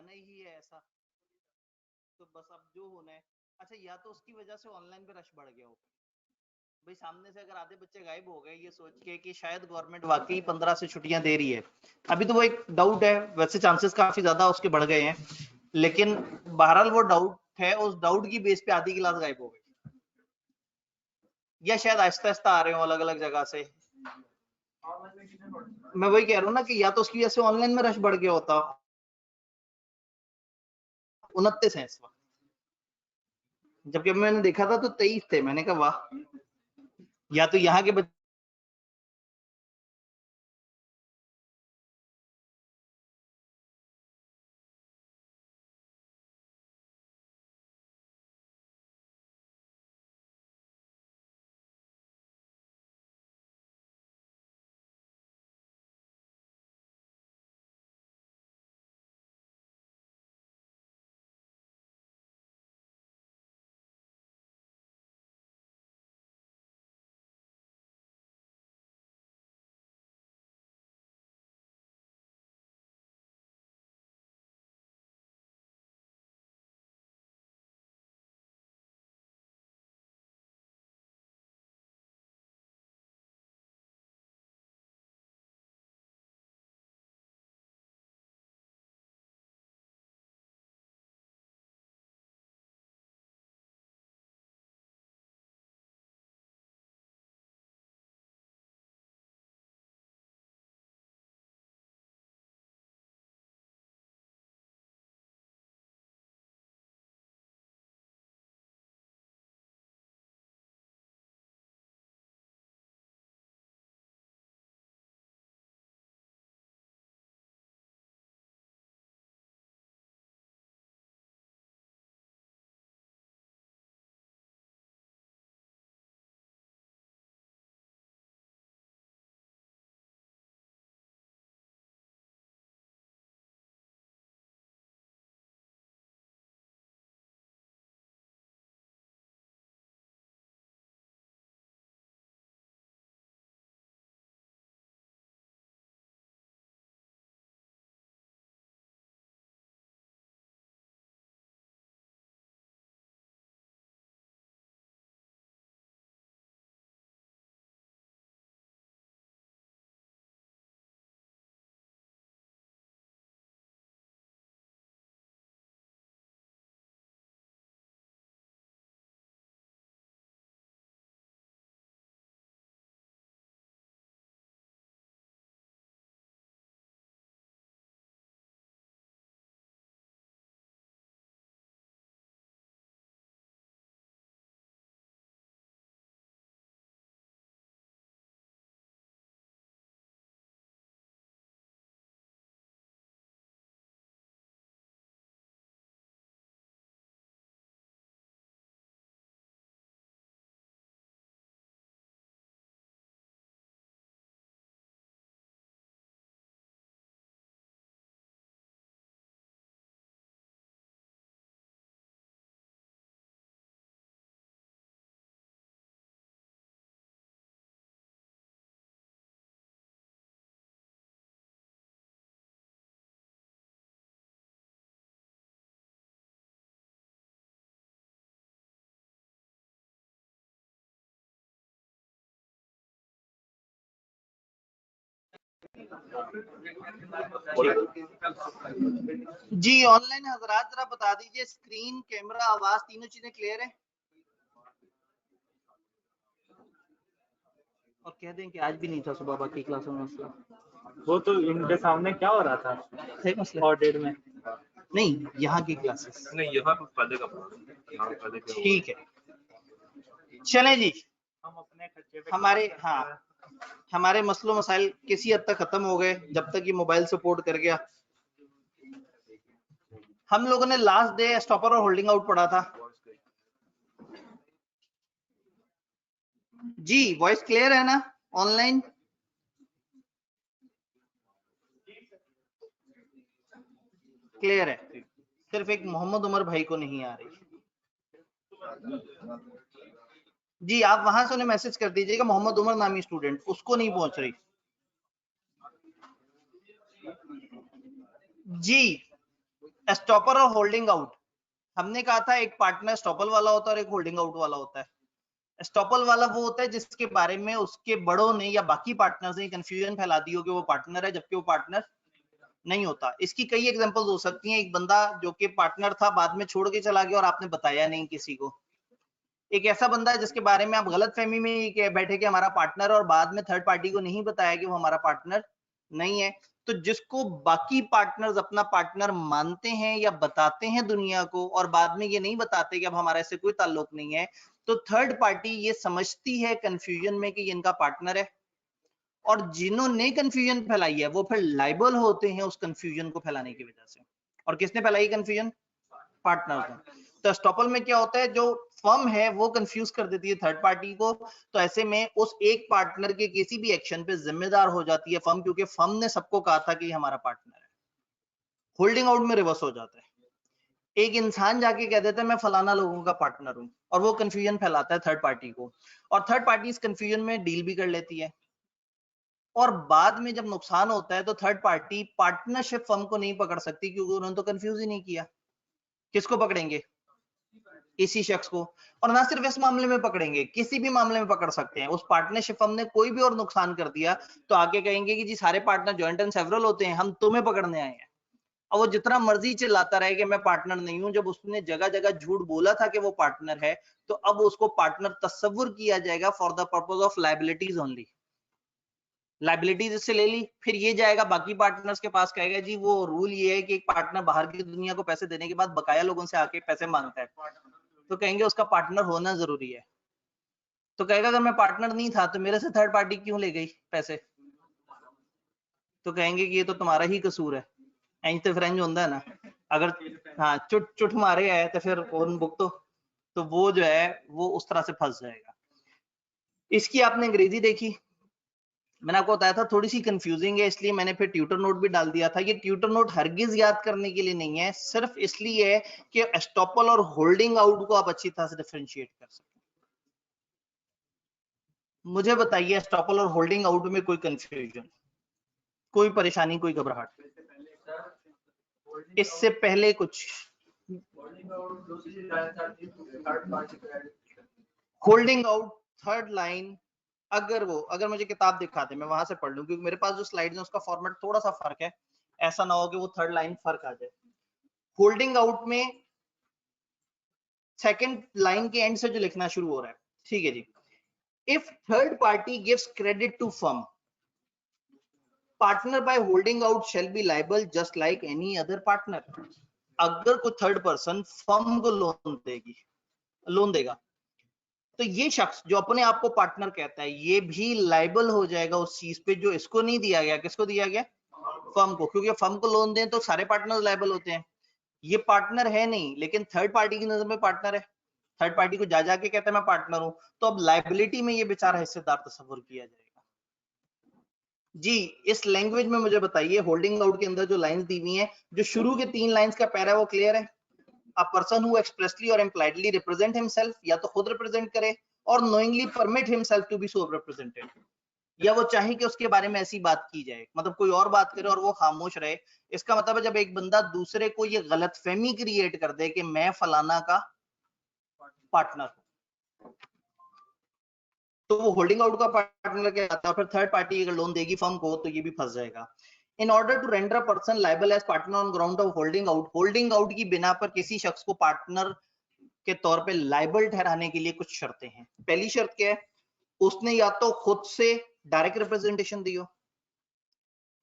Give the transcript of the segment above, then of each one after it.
जाना ही है ऐसा, तो बस अब जो होना है। अच्छा, या तो उसकी वजह से ऑनलाइन पे रश बढ़ गया हो भाई, सामने से अगर आधे बच्चे गायब हो गए ये सोच के कि शायद गवर्नमेंट वाकई 15 से छुट्टियां दे रही है, अभी तो वो एक डाउट है, वैसे चांसेस काफी ज्यादा उसके बढ़ गए हैं, लेकिन बहरहाल वो डाउट है, उस डाउट की बेस पे आधी क्लास गायब हो गई, या शायद आहिस्ता आहिस्ता आ रहे हो अलग अलग जगह से। मैं वही कह रहा हूँ ना कि या तो उसकी वजह से ऑनलाइन में रश बढ़ गया होता। 29 है इस वक्त, जबकि मैंने देखा था तो 23 थे, मैंने कहा वाह, या तो यहाँ के बच्चे जी ऑनलाइन हजरात जरा बता दीजिए, स्क्रीन कैमरा आवाज तीनों चीजें क्लियर है? और कह दें कि आज भी नहीं था सुबह बाकी क्लासों में मसला। वो तो इनके सामने क्या हो रहा था सही मसला ऑडिट में? नहीं, यहाँ की क्लासेस नहीं, यहाँ पे पहले का ठीक है। चलें जी, हम अपने खर्चे पे हमारे मसलों मसाइल किसी हद तक खत्म हो गए जब तक ये मोबाइल सपोर्ट कर गया। हम लोगों ने लास्ट डे स्टॉपर और होल्डिंग आउट पढ़ा था। जी वॉइस क्लियर है ना ऑनलाइन? क्लियर है, सिर्फ एक मोहम्मद उमर भाई को नहीं आ रही। जी आप वहां से उन्हें मैसेज कर दीजिएगा, मोहम्मद उमर नामी स्टूडेंट, उसको नहीं पहुंच रही। जी स्टॉपर और होल्डिंग आउट, हमने कहा था एक पार्टनर स्टॉपल वाला होता है और एक होल्डिंग आउट वाला होता है। स्टॉपल वाला वो होता है जिसके बारे में उसके बड़ों ने या बाकी पार्टनर्स ने कंफ्यूजन फैला दी हो कि वो पार्टनर है जबकि वो पार्टनर नहीं होता। इसकी कई एग्जांपल्स हो सकती हैं। एक बंदा जो कि पार्टनर था बाद में छोड़ के चला गया और आपने बताया नहीं किसी को। एक ऐसा बंदा है जिसके बारे में आप गलतफहमी में ही बैठे कि हमारा पार्टनर और बाद में थर्ड पार्टी को नहीं बताया कि वो हमारा पार्टनर नहीं है। तो जिसको बाकी पार्टनर्स अपना पार्टनर मानते हैं या बताते हैं दुनिया को और बाद में ये नहीं बताते कि अब हमारा इससे कोई ताल्लुक नहीं है, तो थर्ड पार्टी ये समझती है कंफ्यूजन में कि ये इनका पार्टनर है और जिन्होंने कंफ्यूजन फैलाई है वो फिर लाइबल होते हैं उस कंफ्यूजन को फैलाने की वजह से। और किसने फैलाई कंफ्यूजन? पार्टनर ने। तो एस्टॉपल में क्या होता है, जो फर्म है वो कंफ्यूज कर देती है थर्ड पार्टी को, तो ऐसे में उस एक पार्टनर के किसी भी एक्शन पे जिम्मेदार हो जाती है फर्म, क्योंकि फर्म ने सबको कहा था कि हमारा पार्टनर है। होल्डिंग आउट में रिवर्स हो जाता है, एक इंसान जाके कह देता है मैं फलाना लोगों का पार्टनर हूं और वो कंफ्यूजन फैलाता है थर्ड पार्टी को, और थर्ड पार्टी इस कंफ्यूजन में डील भी कर लेती है। और बाद में जब नुकसान होता है तो थर्ड पार्टी पार्टनरशिप फर्म को नहीं पकड़ सकती क्योंकि उन्होंने तो कंफ्यूज ही नहीं किया। किसको पकड़ेंगे? इसी शख्स को। और ना सिर्फ इस मामले में पकड़ेंगे, किसी भी मामले में पकड़ सकते हैं। उस पार्टनरशिप फर्म ने कोई भी और नुकसान कर दिया तो आगे कहेंगे कि जी सारे पार्टनर जॉइंट एंड सेवरल होते हैं, हम तुम्हें पकड़ने आए हैं। और वो जितना मर्जी चिल्लाता रहे कि मैं पार्टनर नहीं हूं, जब उसने जगह जगह झूठ बोला था कि वो पार्टनर है, तो अब उसको पार्टनर तस्वुर किया जाएगा for the purpose of liabilities only. Liabilities इससे ले ली, फिर ये जाएगा बाकी पार्टनर्स के पास, कहेगा जी वो रूल ये है कि एक पार्टनर बाहर की दुनिया को पैसे देने के बाद बकाया लोगों से आके पैसे मांगता है, तो कहेंगे उसका पार्टनर होना जरूरी है। तो कहेगा अगर मैं पार्टनर नहीं था तो मेरे से थर्ड पार्टी क्यों ले गई पैसे? तो कहेंगे कि ये तो तुम्हारा ही कसूर है। इंज तो फ्रेंच होता है ना, अगर हाँ चुट चुट मारे है तो फिर कौन भुगतो, तो वो जो है वो उस तरह से फंस जाएगा। इसकी आपने अंग्रेजी देखी, मैंने आपको बताया था थोड़ी सी कंफ्यूजिंग है, इसलिए मैंने फिर ट्यूटर नोट भी डाल दिया था। ये ट्यूटर नोट हरगिज याद करने के लिए नहीं है, सिर्फ इसलिए है कि एस्टॉपल और होल्डिंग आउट को आप अच्छी तरह से डिफरेंशिएट कर सकें। मुझे बताइए एस्टॉपल और होल्डिंग आउट में कोई कंफ्यूजन, कोई परेशानी, कोई घबराहट? इससे पहले कुछ होल्डिंग आउट थर्ड लाइन, अगर मुझे किताब दिखा दे मैं वहां से पढ़ लूं, क्योंकि मेरे पास जो स्लाइड्स है उसका फॉर्मेट थोड़ा सा फर्क है, ऐसा ना हो कि वो थर्ड लाइन फर्क आ जाए। होल्डिंग आउट में सेकंड लाइन के एंड से जो लिखना शुरू हो रहा है, ठीक है जी, if third party gives credit to firm, partner by holding out shall be liable just like any other partner. अगर कोई थर्ड पर्सन फर्म को लोन देगा तो ये शख्स जो अपने आप को पार्टनर कहता है ये भी लायबल हो जाएगा उस चीज पे जो इसको नहीं दिया गया। किसको दिया गया? फर्म को, क्योंकि फर्म को लोन दें तो सारे पार्टनर लायबल होते हैं। ये पार्टनर है नहीं लेकिन थर्ड पार्टी की नजर में पार्टनर है, थर्ड पार्टी को जा जाके कहता है मैं पार्टनर हूं, तो अब लायबिलिटी में ये बेचारा हिस्सेदार तस्वुर किया जाएगा। जी इस लैंग्वेज में मुझे बताइए होल्डिंग आउट के अंदर जो लाइंस दी हुई हैं, जो शुरू के 3 लाइंस का पैरा है वो क्लियर है? A person who expressly or impliedly represent himself, या तो खुद रिप्रेजेंट करे और knowingly permit himself to be so represented, या वो चाहे कि उसके बारे में ऐसी बात की जाए, मतलब कोई और बात करे और वो खामोश रहे। इसका मतलब है जब एक बंदा दूसरे को ये गलतफहमी क्रिएट कर दे कि मैं फलाना का पार्टनर हूं, तो वो होल्डिंग आउट का पार्टनर क्या आता है। फिर थर्ड पार्टी अगर लोन देगी फर्म को तो ये भी फंस जाएगा। In order to render a person liable as partner on ground of holding out की बिना पर किसी शख्स को पार्टनर के तौर पे लायबल ठहराने के लिए कुछ शर्तें हैं। पहली शर्त क्या है? उसने या तो खुद से डायरेक्ट रिप्रेजेंटेशन दी हो,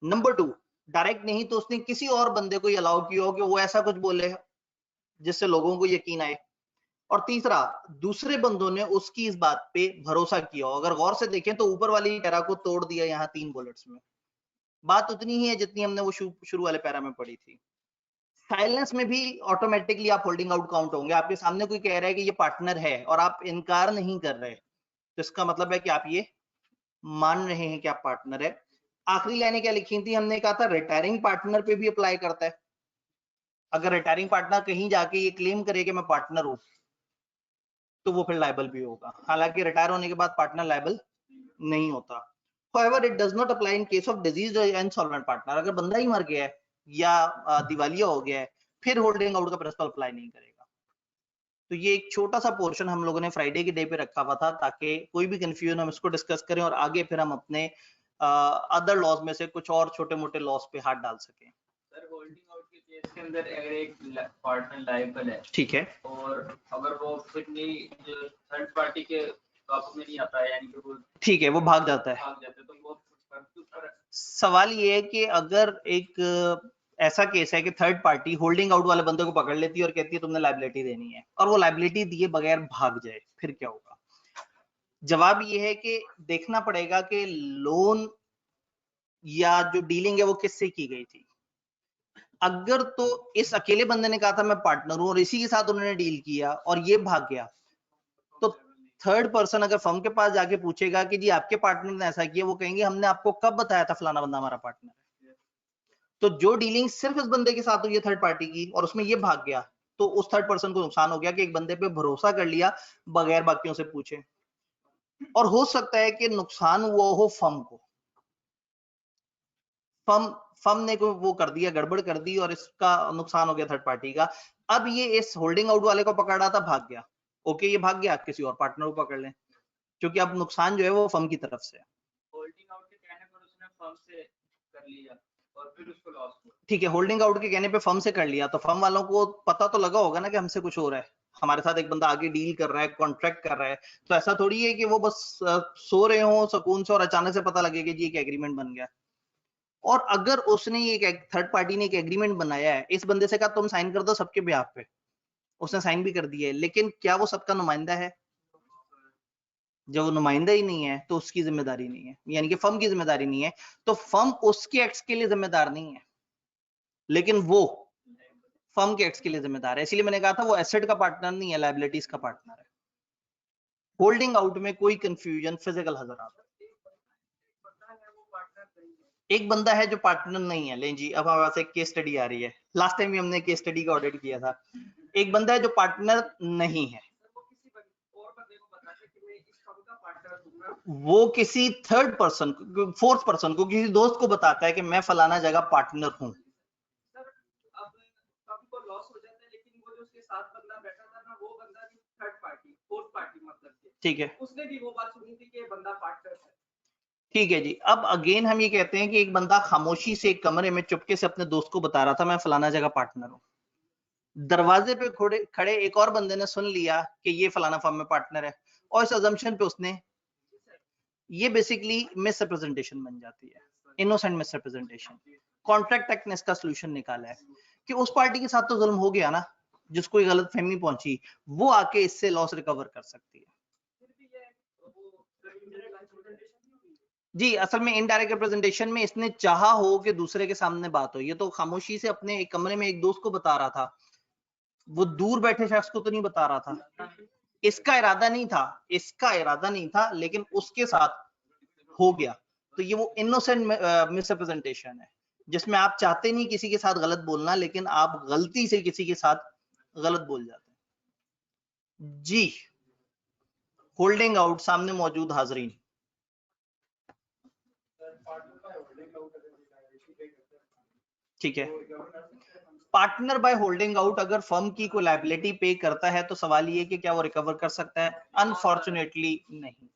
नंबर 2 डायरेक्ट नहीं तो उसने किसी और बंदे को अलाउ किया हो कि वो ऐसा कुछ बोले जिससे लोगों को यकीन आए, और तीसरा दूसरे बंदों ने उसकी इस बात पे भरोसा किया हो। अगर गौर से देखें तो ऊपर वाली पैरा को तोड़ दिया यहाँ 3 बुलेट्स में, बात उतनी ही है जितनी हमने वो शुरू वाले पैरा में पढ़ी थी। साइलेंस में भी ऑटोमेटिकली आप होल्डिंग आउट काउंट होंगे। आपके सामने कोई कह रहा है कि ये पार्टनर है और आप इनकार नहीं कर रहे, तो इसका मतलब है कि आप ये मान रहे हैं कि आप पार्टनर है। आखिरी लाइनें क्या लिखी थी? हमने कहा था रिटायरिंग पार्टनर पे भी अप्लाई करता है। अगर रिटायरिंग पार्टनर कहीं जाके ये क्लेम करे कि मैं पार्टनर हूं तो वो फिर लायबल भी होगा, हालांकि रिटायर होने के बाद पार्टनर लायबल नहीं होता। However, it does not apply in case of diseased or insolvent partner। अगर बंदा ही मर गया है या दिवालिया हो गया है फिर होल्डिंग आउट का प्रिंसिपल अप्लाई नहीं करेगा। तो ये एक छोटा सा पोर्शन हम लोगों ने फ्राइडे के डे पे रखा हुआ था ताकि कोई भी कंफ्यूजन हम इसको डिस्कस करें और आगे फिर हम अपने अदर लॉज में से कुछ और छोटे मोटे लॉज पे हाथ डाल सकें। सर होल्डिंग आउट के केस के अंदर अगर एक पार्टनर लायबल है, ठीक है, और अगर वो फिर नहीं थर्ड पार्टी के काबू में नहीं आता है, यानी कि वो ठीक है, वो भाग जाता है, तो वो सवाल ये है कि अगर एक ऐसा केस है कि थर्ड पार्टी होल्डिंग आउट वाले बंदे को पकड़ लेती है और कहती है तुमने लायबिलिटी देनी है और वो लायबिलिटी दिए बगैर भाग जाए, फिर क्या होगा? जवाब ये है कि देखना पड़ेगा कि लोन या जो डीलिंग है वो किससे की गई थी। अगर तो इस अकेले बंदे ने कहा था मैं पार्टनर हूं और इसी के साथ उन्होंने डील किया और ये भाग गया, तो थर्ड पर्सन अगर फर्म के पास जाके पूछेगा कि जी आपके पार्टनर ने ऐसा किया, वो कहेंगे हमने आपको कब बताया था फलाना बंदा हमारा पार्टनर है। तो जो डीलिंग सिर्फ इस बंदे के साथ हुई है थर्ड पार्टी की और उसमें ये भाग गया, तो उस थर्ड पर्सन को नुकसान हो गया कि एक बंदे पे भरोसा कर लिया बगैर बाकियों से पूछे। और हो सकता है कि नुकसान हुआ हो फर्म को, फर्म ने कोई वो कर दिया, गड़बड़ कर दी और इसका नुकसान हो गया थर्ड पार्टी का। अब ये इस होल्डिंग आउट वाले को पकड़ रहा था, भाग गया, ओके ये भाग गया, किसी और पार्टनर को पकड़ लें, क्योंकि अब नुकसान जो है वो फर्म की तरफ से है। होल्डिंग आउट के कहने पर उसने फर्म से कर लिया और फिर उसको लॉस हुआ। ठीक है, होल्डिंग आउट के कहने पे फर्म से कर लिया, तो फर्म वालों को पता तो लगा होगा ना कि हमसे कुछ हो रहा है, हमारे साथ एक बंदा आगे डील कर रहा है, कॉन्ट्रैक्ट कर रहा है। तो ऐसा थोड़ी है कि वो बस सो रहे हो सुकून से और अचानक से पता लगे कि जी एक एग्रीमेंट बन गया। और अगर उसने एक थर्ड पार्टी ने एक एग्रीमेंट बनाया है, इस बंदे से कहा तुम साइन कर दो सबके बिहाफ पे, उसने साइन भी कर दिया है, लेकिन क्या वो सबका नुमाइंदा है? जब वो नुमाइंदा ही नहीं है तो उसकी जिम्मेदारी नहीं है, यानी कि फर्म की जिम्मेदारी नहीं है, तो फर्म उसके एक्ट्स के लिए जिम्मेदार नहीं है, लेकिन वो फर्म के एक्ट्स के लिए जिम्मेदार है। इसलिए मैंने कहा था वो एसेट का पार्टनर नहीं है, लायबिलिटीज का पार्टनर है। होल्डिंग आउट में कोई कंफ्यूजन फिजिकल हजरात, एक बंदा है जो पार्टनर नहीं है। लें जी, अब हमारे पास एक केस स्टडी आ रही है, लास्ट टाइम भी हमने केस स्टडी का ऑडिट किया था। एक बंदा है जो पार्टनर नहीं है, वो किसी थर्ड पर्सन को, फोर्थ पर्सन को, किसी दोस्त को बताता है कि मैं फलाना जगह पार्टनर हूं। ठीक है, उसने भी वो बात सुनी थी कि बंदा पार्टनर है। ठीक है जी। अब अगेन हम ये कहते हैं कि एक बंदा खामोशी से एक कमरे में चुपके से अपने दोस्त को बता रहा था मैं फलाना जगह पार्टनर हूं। दरवाजे पे खड़े एक और बंदे ने सुन लिया कि ये फलाना फर्म में पार्टनर है, और इस अजम्पशन पे उसने, ये बेसिकली मिसरिप्रेजेंटेशन बन जाती है, इनोसेंट मिसरिप्रेजेंटेशन। कॉन्ट्रैक्ट एक्ट ने इसका सोल्यूशन निकाला है कि उस पार्टी के साथ तो जुल्म हो गया ना, जिसको ये गलत फहमी पहुंची, वो आके इससे लॉस रिकवर कर सकती है। जी, असल में इनडायरेक्ट रिप्रेजेंटेशन में इसने चाहा हो कि दूसरे के सामने बात हो, ये तो खामोशी से अपने एक कमरे में एक दोस्त को बता रहा था, वो दूर बैठे शख्स को तो नहीं बता रहा था। इसका इरादा नहीं था, इसका इरादा नहीं था, लेकिन उसके साथ हो गया। तो ये वो इनोसेंट मिसरिप्रेजेंटेशन है, जिसमें आप चाहते नहीं किसी के साथ गलत बोलना, लेकिन आप गलती से किसी के साथ गलत बोल जाते हैं। जी, होल्डिंग आउट सामने मौजूद हाजरीन, ठीक है, पार्टनर बाय होल्डिंग आउट अगर फर्म की कोई लायबिलिटी पे करता है तो सवाल ये कि क्या वो रिकवर कर सकता है? अनफॉर्चुनेटली नहीं।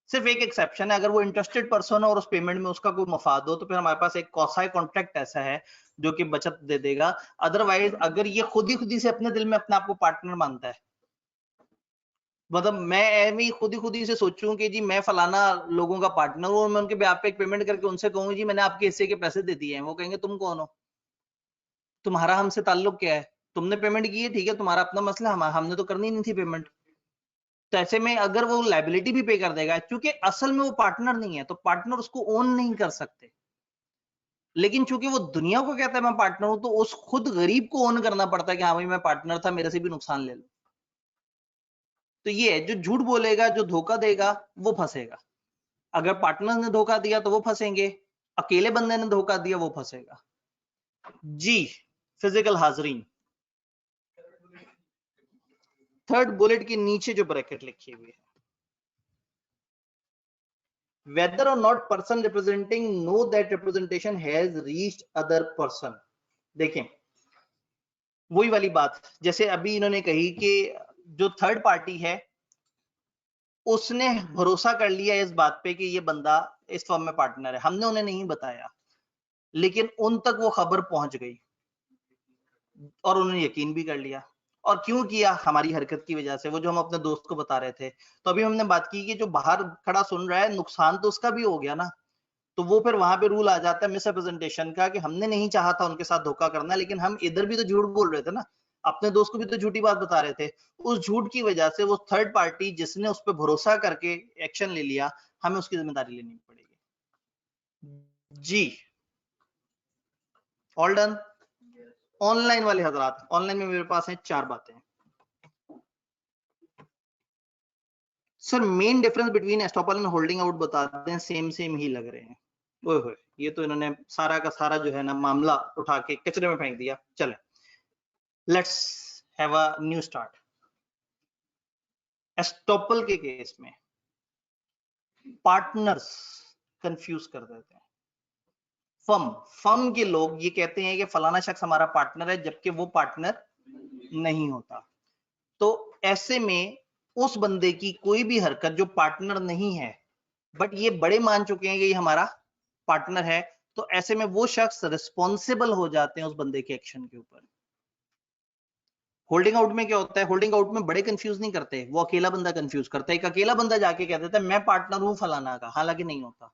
सिर्फ एक एक्सेप्शन है, अगर वो इंटरेस्टेड पर्सन है और उस पेमेंट में उसका कोई मफाद हो, तो फिर हमारे पास एक कॉसाई कॉन्ट्रैक्ट ऐसा है जो कि बचत दे देगा। अदरवाइज अगर ये खुद ही से अपने दिल में अपने आप को पार्टनर मानता है, मतलब मैं ऐਵੇਂ खुद ही से सोचूं कि जी मैं फलाना लोगों का पार्टनर हूं और मैं उनके ब्याह पे एक पेमेंट करके उनसे कहूँ जी मैंने आपके हिस्से के पैसे दे दिए हैं, वो कहेंगे तुम कौन हो, तुम्हारा हमसे ताल्लुक क्या है, तुमने पेमेंट की है ठीक है, तुम्हारा अपना मसला, हमने तो करनी नहीं थी पेमेंट। तो ऐसे में अगर वो लायबिलिटी भी पे कर देगा, क्योंकि असल में वो पार्टनर नहीं है, तो पार्टनर उसको ओन नहीं कर सकते, लेकिन चूंकि वो दुनिया को कहता है मैं पार्टनर हूं, तो उस खुद गरीब को ओन करना पड़ता है कि हाँ भाई मैं पार्टनर था, मेरे से भी नुकसान ले लो। तो ये है, जो झूठ बोलेगा, जो धोखा देगा, वो फंसेगा। अगर पार्टनर ने धोखा दिया तो वो फंसेंगे, अकेले बंदे ने धोखा दिया वो फंसेगा। जी, फिजिकल हाजरीन, थर्ड बुलेट के नीचे जो ब्रैकेट लिखी हुई है, whether or not person representing know that representation has reached other person। देखें, वही वाली बात, जैसे अभी इन्होंने कही कि जो थर्ड पार्टी है उसने भरोसा कर लिया इस बात पे कि ये बंदा इस फर्म में पार्टनर है, हमने उन्हें नहीं बताया, लेकिन उन तक वो खबर पहुंच गई और उन्होंने यकीन भी कर लिया। और क्यों किया? हमारी हरकत की वजह से, वो जो हम अपने दोस्त को बता रहे थे। तो अभी हमने बात की कि जो बाहर खड़ा सुन रहा है, नुकसान तो उसका भी हो गया ना। तो वो फिर वहां पे रूल आ जाता है मिसरिप्रेजेंटेशन का, कि हमने नहीं चाहा था उनके साथ धोखा करना, लेकिन हम इधर भी तो झूठ बोल रहे थे ना, अपने दोस्त को भी तो झूठी बात बता रहे थे। उस झूठ की वजह से वो थर्ड पार्टी जिसने उस पर भरोसा करके एक्शन ले लिया, हमें उसकी जिम्मेदारी लेनी पड़ेगी। जी, ऑल डन। ऑनलाइन वाले हजरात, ऑनलाइन में मेरे पास है 4 बातें। Sir main difference between estoppel and holding out बता दें, सेम ही लग रहे हैं। ओए होए, ये तो इन्होंने सारा का सारा जो है ना मामला उठा के कचरे में फेंक दिया। चले, let's have a new start. Estoppel के केस में पार्टनर्स कंफ्यूज कर देते हैं। फर्म के लोग ये कहते हैं कि फलाना शख्स हमारा पार्टनर है, जबकि वो पार्टनर नहीं होता। तो ऐसे में उस बंदे की कोई भी हरकत जो पार्टनर नहीं है, बट ये बड़े मान चुके हैं कि ये हमारा पार्टनर है, तो ऐसे में वो शख्स रिस्पॉन्सिबल हो जाते हैं उस बंदे के एक्शन के ऊपर। होल्डिंग आउट में क्या होता है? होल्डिंग आउट में बड़े कंफ्यूज नहीं करते, वो अकेला बंदा कंफ्यूज करता है। एक अकेला बंदा जाके कह देता है मैं पार्टनर हूं फलाना का, हालांकि नहीं होता।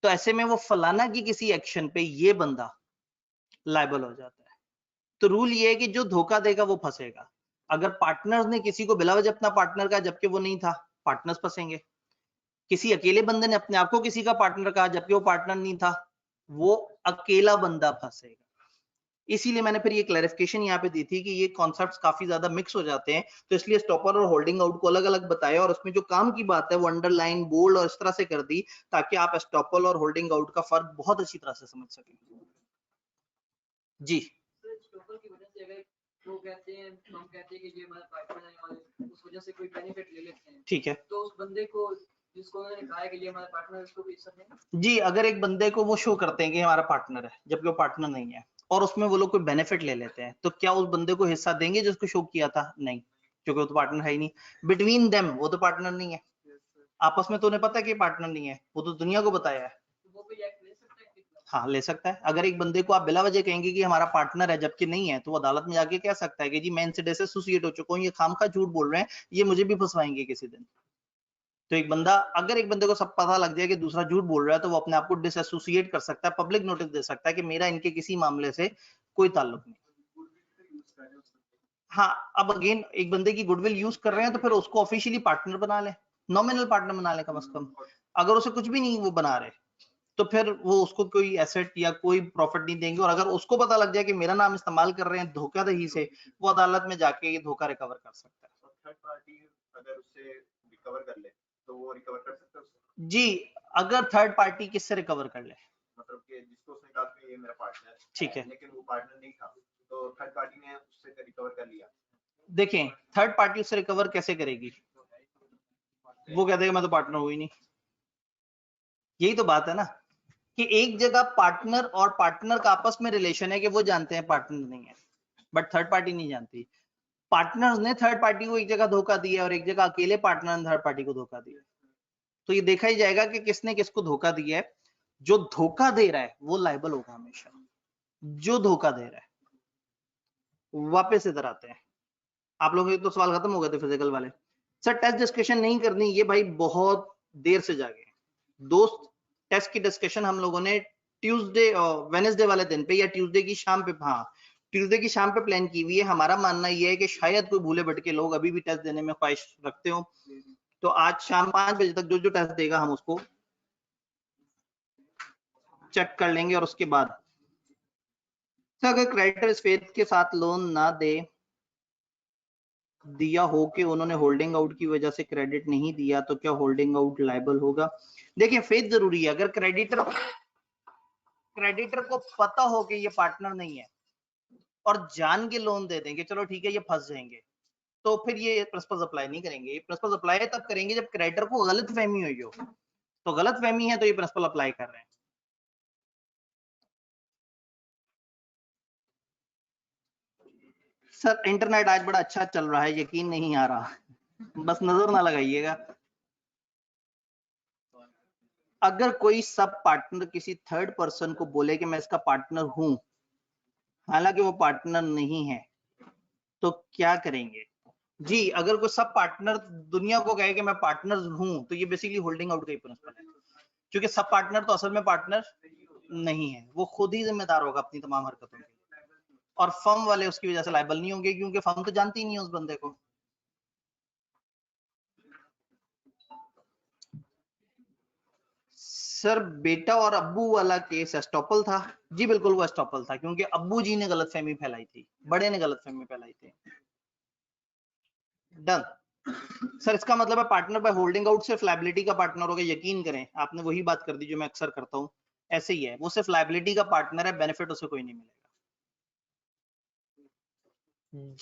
तो ऐसे में वो फलाना की किसी एक्शन पे ये बंदा लायबल हो जाता है। तो रूल ये है कि जो धोखा देगा वो फंसेगा। अगर पार्टनर्स ने किसी को बिला वजह अपना पार्टनर कहा जबकि वो नहीं था, पार्टनर्स फंसेंगे। किसी अकेले बंदे ने अपने आप को किसी का पार्टनर कहा जबकि वो पार्टनर नहीं था, वो अकेला बंदा फंसेगा। इसीलिए मैंने फिर ये क्लैरिफिकेशन यहाँ पे दी थी कि ये कॉन्सेप्ट्स काफी ज्यादा मिक्स हो जाते हैं, तो इसलिए स्टॉपर और होल्डिंग आउट को अलग अलग बताया, और उसमें जो काम की बात है वो अंडरलाइन, बोल्ड और इस तरह से कर दी, ताकि आप स्टॉपर और होल्डिंग आउट का फर्क बहुत अच्छी तरह से समझ सकें। जी, स्टॉपर की वजह से अगर वो कहते हैं, हम कहते हैं कि ये हमारा पार्टनर है, हमारे उस वजह से कोई बेनिफिट ले लेते हैं, ठीक है। तो उस बंदे को जिसको उन्होंने कहा है कि ये हमारा पार्टनर है, उसको भी हिस्सा देना। जी, अगर एक बंदे को वो शो करते हैं कि हमारा पार्टनर है जबकि वो पार्टनर नहीं है, और उसमें वो लोग कोई बेनिफिट ले लेते हैं, तो क्या उस बंदे को हिस्सा देंगे जिसको शो किया था? नहीं, क्योंकि वो तो पार्टनर है ही नहीं। बिटवीन देम वो तो पार्टनर नहीं है, आपस में तो उन्हें पता है कि पार्टनर नहीं है, वो तो दुनिया को बताया है। वो कोई एक्ट ले सकता है? हाँ, ले सकता है। अगर एक बंदे को आप बिला वजह कहेंगे कि हमारा पार्टनर है जबकि नहीं है, तो वो अदालत में जाके कह सकता है कि जी मैं इनसे डिसएसोसिएट हो चुका हूँ, ये खामखा झूठ बोल रहे हैं, ये मुझे भी फंसवाएंगे किसी दिन। तो एक बंदा, अगर एक बंदे को सब पता लग जाए कि दूसरा झूठ बोल रहा है, तो वो अपने आप को डिसएसोसिएट कर सकता है, पब्लिक नोटिस दे सकता है कि मेरा इनके किसी मामले से कोई ताल्लुक नहीं। हाँ, अब अगेन एक बंदे की गुडविल यूज कर रहे हैं, तो फिर उसको ऑफिशियली पार्टनर बना ले, नॉमिनल पार्टनर बना ले कम से कम। अगर उसे कुछ भी नहीं वो बना रहे, तो फिर वो उसको कोई एसेट या कोई प्रॉफिट नहीं देंगे। और अगर उसको पता लग जाए कि मेरा नाम इस्तेमाल कर रहे हैं धोखाधड़ी से, वो अदालत में जाके ये धोखा रिकवर कर सकता है। थर्ड पार्टी अगर उससे रिकवर कर ले तो वो रिकवर कर सकता है उससे? जी, अगर थर्ड पार्टी किससे रिकवर कर ले? मतलब कि जिसको उसने कहा कि ये मेरा पार्टनर है, ठीक है, लेकिन वो पार्टनर नहीं था, तो थर्ड पार्टी ने उससे रिकवर कर लिया। देखें थर्ड पार्टी उससे रिकवर कैसे करेगी? वो कहते हैं मैं तो पार्टनर हुई नहीं। यही तो बात है ना, कि एक जगह पार्टनर और पार्टनर का आपस में रिलेशन है कि वो जानते हैं पार्टनर नहीं है, बट थर्ड पार्टी नहीं जानती। पार्टनर्स ने थर्ड पार्टी को एक जगह धोखा दिया और एक जगह अकेले पार्टनर ने थर्ड पार्टी को धोखा दिया। तो ये देखा ही जाएगा कि किसने किसको धोखा दिया है। जो धोखा दे रहा है वो लायबल होगा हमेशा, जो धोखा दे रहा है। वापस इधर आते हैं, आप लोगों के तो सवाल खत्म हो गए थे फिजिकल वाले। सर टेस्ट डिस्कशन नहीं करनी, ये भाई बहुत देर से जागे दोस्त। टेस्ट की डिस्कशन हम लोगों ने ट्यूसडे और वेडनेसडे वाले दिन पे या ट्यूसडे की शाम पे, हाँ ट्यूसडे की शाम पे प्लान की हुई है। हमारा मानना ये है कि शायद कोई भूले भटके लोग अभी भी टेस्ट देने में ख्वाहिश रखते हो, तो आज शाम 5 बजे तक जो जो टेस्ट देगा हम उसको चेक कर लेंगे। और उसके बाद अगर क्रेडिटर इस फेथ के साथ लोन ना दे दिया हो कि उन्होंने होल्डिंग आउट की वजह से क्रेडिट नहीं दिया, तो क्या होल्डिंग आउट लायबल होगा? देखिए फेथ जरूरी है। अगर क्रेडिटर को पता हो कि ये पार्टनर नहीं है और जान के लोन दे देंगे, चलो ठीक है ये फंस जाएंगे, तो फिर ये प्रिंसिपल्स अप्लाई नहीं करेंगे। ये प्रिंसिपल्स अप्लाई तब करेंगे जब क्रेडिटर को गलत फहमी हुई हो। तो गलत फहमी है तो ये प्रिंसिपल अप्लाई कर रहे हैं। सर इंटरनेट आज बड़ा अच्छा चल रहा है, यकीन नहीं आ रहा, बस नजर ना लगाइएगा। अगर कोई सब पार्टनर किसी थर्ड पर्सन को बोले कि मैं इसका पार्टनर हूं, हालांकि वो पार्टनर नहीं है, तो क्या करेंगे? जी, अगर कोई सब पार्टनर दुनिया को कहे कि मैं पार्टनर हूं, तो ये बेसिकली होल्डिंग आउट का ही प्रिंसिपल है, क्योंकि सब पार्टनर तो असल में पार्टनर नहीं है, वो खुद ही जिम्मेदार होगा अपनी तमाम हरकतों के, और फर्म वाले उसकी वजह से लायबल नहीं होंगे, क्योंकि फर्म तो जानती ही नहीं है उस बंदे को। सर बेटा और अब्बू वाला केस एस्टॉपल था? जी बिल्कुल वो एस्टॉपल था, क्योंकि अब्बू जी ने गलतफहमी फैलाई थी, बड़े ने गलतफहमी फैलाई थी। डन। सर इसका मतलब है पार्टनर बाय होल्डिंग आउट सिर्फ लायबिलिटी का पार्टनर होगा, यकीन करें आपने वही बात कर दी जो मैं अक्सर करता हूं, ऐसे ही है, वो सिर्फ लायबिलिटी का पार्टनर है, बेनिफिट उसे कोई नहीं मिलेगा।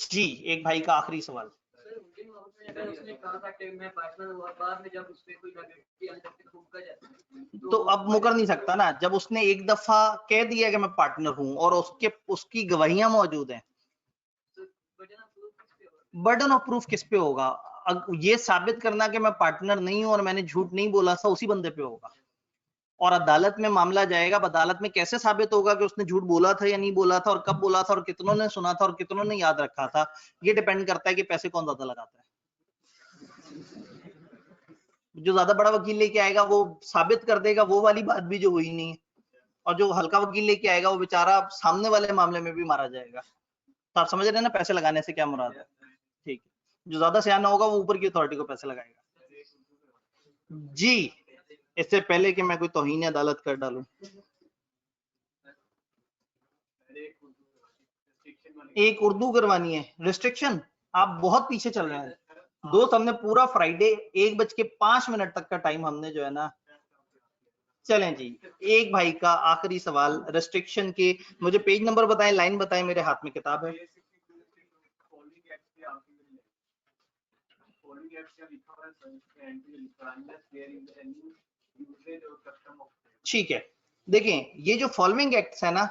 जी, एक भाई का आखिरी सवाल। अगर उसने कहा था कि मैं पार्टनर हुआ, बाद में जब उसपे कोई लायबिलिटी आने लगती है तो मुकर जाता है, तो अब मुकर नहीं सकता ना, जब उसने एक दफा कह दिया कि मैं पार्टनर हूं और उसकी गवाहियां मौजूद हैं। बर्डन ऑफ प्रूफ किस पे होगा? ये साबित करना कि मैं पार्टनर नहीं हूं और मैंने झूठ नहीं बोला था, उसी बंदे पे होगा, और अदालत में मामला जाएगा। अदालत में कैसे साबित होगा कि उसने झूठ बोला था या नहीं बोला था, और कब बोला था, और कितनों ने सुना था और कितनों ने याद रखा था? ये डिपेंड करता है कि पैसे कौन ज्यादा लगाता है। जो ज्यादा बड़ा वकील लेके आएगा वो साबित कर देगा, वो वाली बात भी जो हुई नहीं है, और जो हल्का वकील लेके आएगा वो बेचारा सामने वाले मामले में भी मारा जाएगा। तो आप समझ रहे हैं ना पैसे लगाने से क्या मुराद है? ठीक है, जो ज्यादा सियाना होगा वो ऊपर की अथॉरिटी को पैसे लगाएगा। जी, इससे पहले कि मैं कोई तौहीन अदालत कर डालूं, एक उर्दू करवानी है रिस्ट्रिक्शन? आप बहुत पीछे चल रहे हैं दोस्त, हमने पूरा फ्राइडे 1:05 तक का टाइम हमने जो है ना। चलें जी, एक भाई का आखिरी सवाल रिस्ट्रिक्शन के, मुझे पेज नंबर बताएं, लाइन बताएं, मेरे हाथ में किताब है। ठीक है, देखें ये जो फॉलोइंग एक्ट्स है ना,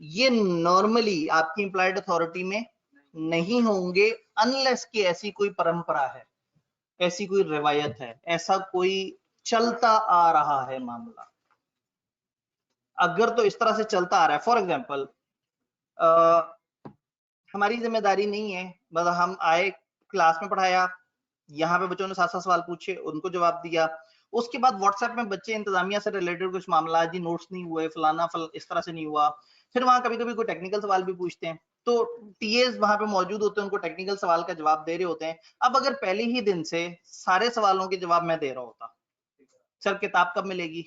ये नॉर्मली आपकी इंप्लॉयड अथॉरिटी में नहीं होंगे, अनलेस कि ऐसी कोई परंपरा है, ऐसी कोई रिवायत है, ऐसा कोई चलता आ रहा है मामला। अगर तो इस तरह से चलता आ रहा है, फॉर एग्जाम्पल हमारी जिम्मेदारी नहीं है, मतलब हम आए, क्लास में पढ़ाया, यहाँ पे बच्चों ने 7 सवाल पूछे, उनको जवाब दिया, उसके बाद व्हाट्सएप में बच्चे इंतजामिया से रिलेटेड कुछ मामला, जी नोट्स नहीं हुए, फलाना इस तरह से नहीं हुआ, फिर वहां कभी कभी कोई टेक्निकल सवाल भी पूछते हैं, तो टीएस वहां पे मौजूद होते हैं, उनको टेक्निकल सवाल का जवाब दे रहे होते हैं। अब अगर पहले ही दिन से सारे सवालों के जवाब मैं दे रहा होता, सर किताब कब मिलेगी,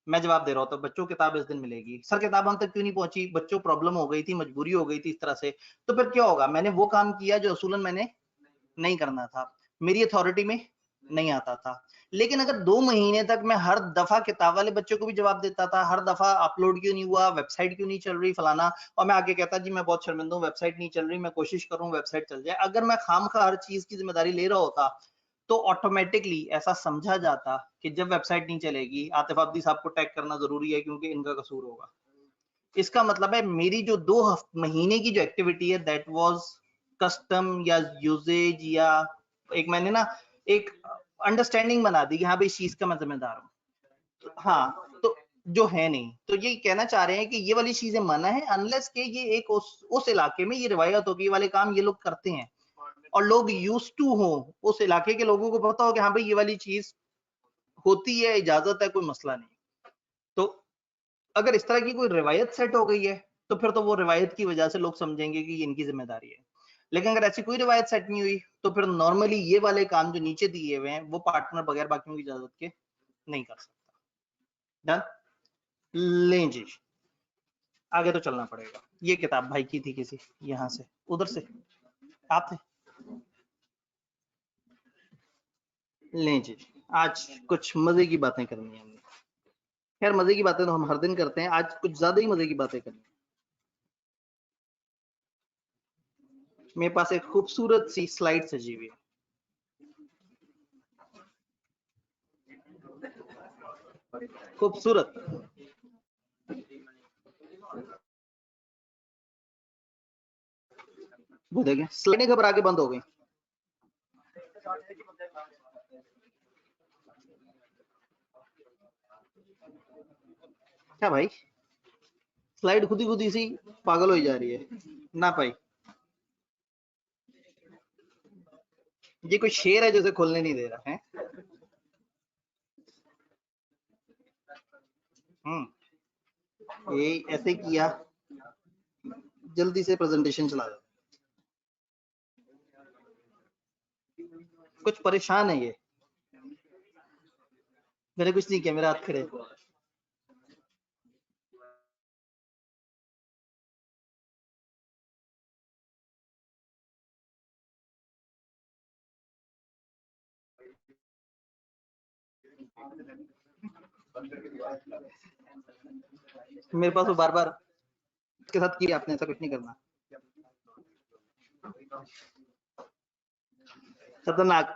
मैं जवाब दे रहा होता बच्चों किताब इस दिन मिलेगी, सर किताब हम तक क्यों नहीं पहुंची, बच्चों प्रॉब्लम हो गई थी, मजबूरी हो गई थी इस तरह से, तो फिर क्या होगा, मैंने वो काम किया जो असूलन मैंने नहीं करना था, मेरी अथॉरिटी में नहीं आता था। लेकिन अगर 2 महीने तक मैं हर दफा किताब वाले बच्चों को भी जवाब देता था, हर दफा अपलोड क्यों नहीं हुआ, वेबसाइट क्यों नहीं चल रही, फलाना, और मैं आगे कहता जी मैं बहुत शर्मिंदा हूँ, वेबसाइट नहीं चल रही, मैं कोशिश करूँ वेबसाइट चल जाए, अगर मैं खामखा हर चीज की जिम्मेदारी ले रहा होता, तो ऑटोमेटिकली ऐसा समझा जाता कि जब वेबसाइट नहीं चलेगी, आतिफ अब्दी साहब को टैग करना जरूरी है क्योंकि इनका कसूर होगा। इसका मतलब है मेरी जो 2 महीने की जो एक्टिविटी है, दैट वाज कस्टम या यूजेज, या एक मैंने ना एक अंडरस्टैंडिंग बना दी कि हाँ भाई इस चीज का मैं जिम्मेदार हूँ, हाँ, तो जो है नहीं, तो ये कहना चाह रहे हैं कि ये वाली चीजें मना है, अनलेस के ये एक उस इलाके में ये रिवायत हो कि ये वाले काम ये लोग करते हैं, और लोग यूज टू हो, उस इलाके के लोगों को पता हो कि हाँ भाई ये वाली चीज होती है, इजाजत है, कोई मसला नहीं। तो अगर इस तरह की कोई रिवायत सेट हो गई है, तो फिर तो वो रिवायत की वजह से लोग समझेंगे कि ये इनकी जिम्मेदारी है। लेकिन अगर ऐसी कोई रिवायत सेट नहीं हुई, तो फिर नॉर्मली ये वाले काम जो नीचे दिए हुए हैं वो पार्टनर बगैर बाकियों की इजाजत के नहीं कर सकता। डन। लें जी, आगे तो चलना पड़ेगा। ये किताब भाई की थी किसी, यहाँ से उधर से आप थे। लें जी, आज कुछ मजे की बातें करनी है हमने। खैर मजे की बातें तो हम हर दिन करते हैं, आज कुछ ज्यादा ही मजे की बातें करनी है। मेरे पास एक खूबसूरत सी स्लाइड सजी हुई है, खूबसूरत। वो देखें स्लाइडें घबरा के बंद हो गई। क्या भाई स्लाइड खुद ही सी पागल हो जा रही है ना भाई। ये कोई शेर है जैसे खोलने नहीं दे रहा है। ये ऐसे किया जल्दी से प्रेजेंटेशन चला दो। कुछ परेशान है ये। मैंने कुछ नहीं किया, मेरे हाथ खड़े। मेरे पास वो बार बार इसके साथ किया आपने, ऐसा कुछ नहीं करना। खतरनाक।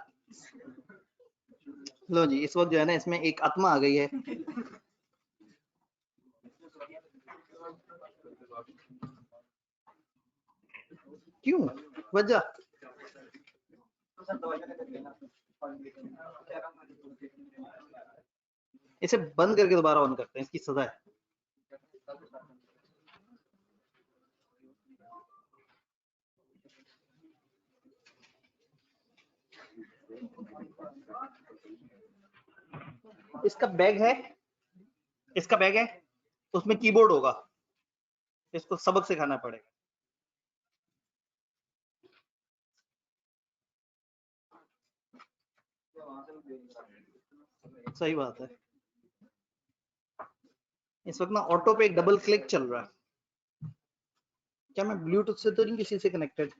लो जी, इस वक्त जो है ना इसमें एक आत्मा आ गई है। क्यों वजह? इसे बंद करके दोबारा ऑन करते हैं, इसकी सजा है। इसका बैग है, इसका बैग है, उसमें कीबोर्ड होगा, इसको सबक सिखाना पड़ेगा। सही बात है। इस वक्त ना ऑटो पे एक डबल क्लिक चल रहा है। क्या मैं ब्लूटूथ से तो नहीं किसी से कनेक्टेड?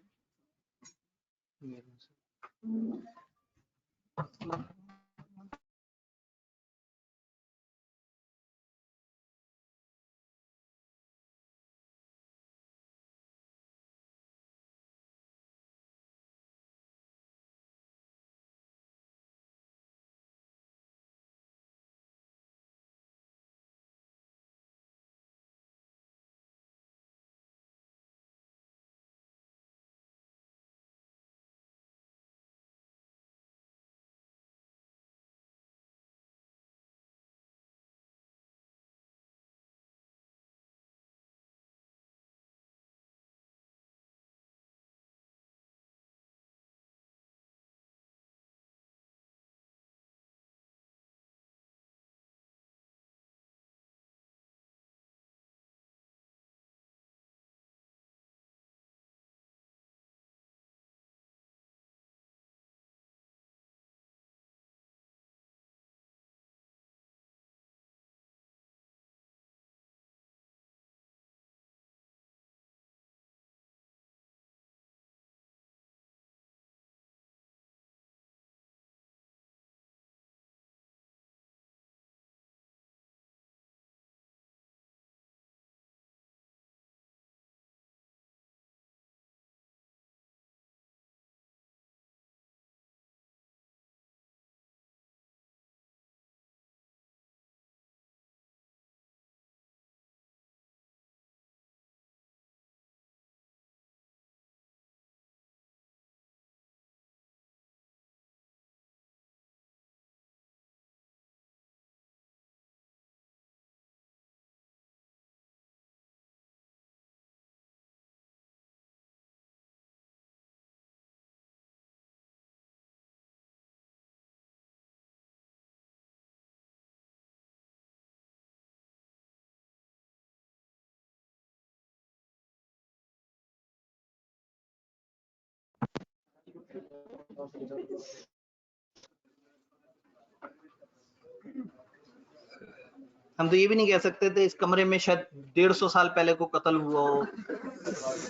हम तो ये भी नहीं कह सकते थे इस कमरे में शायद 150 साल पहले को कत्ल हुआ हो।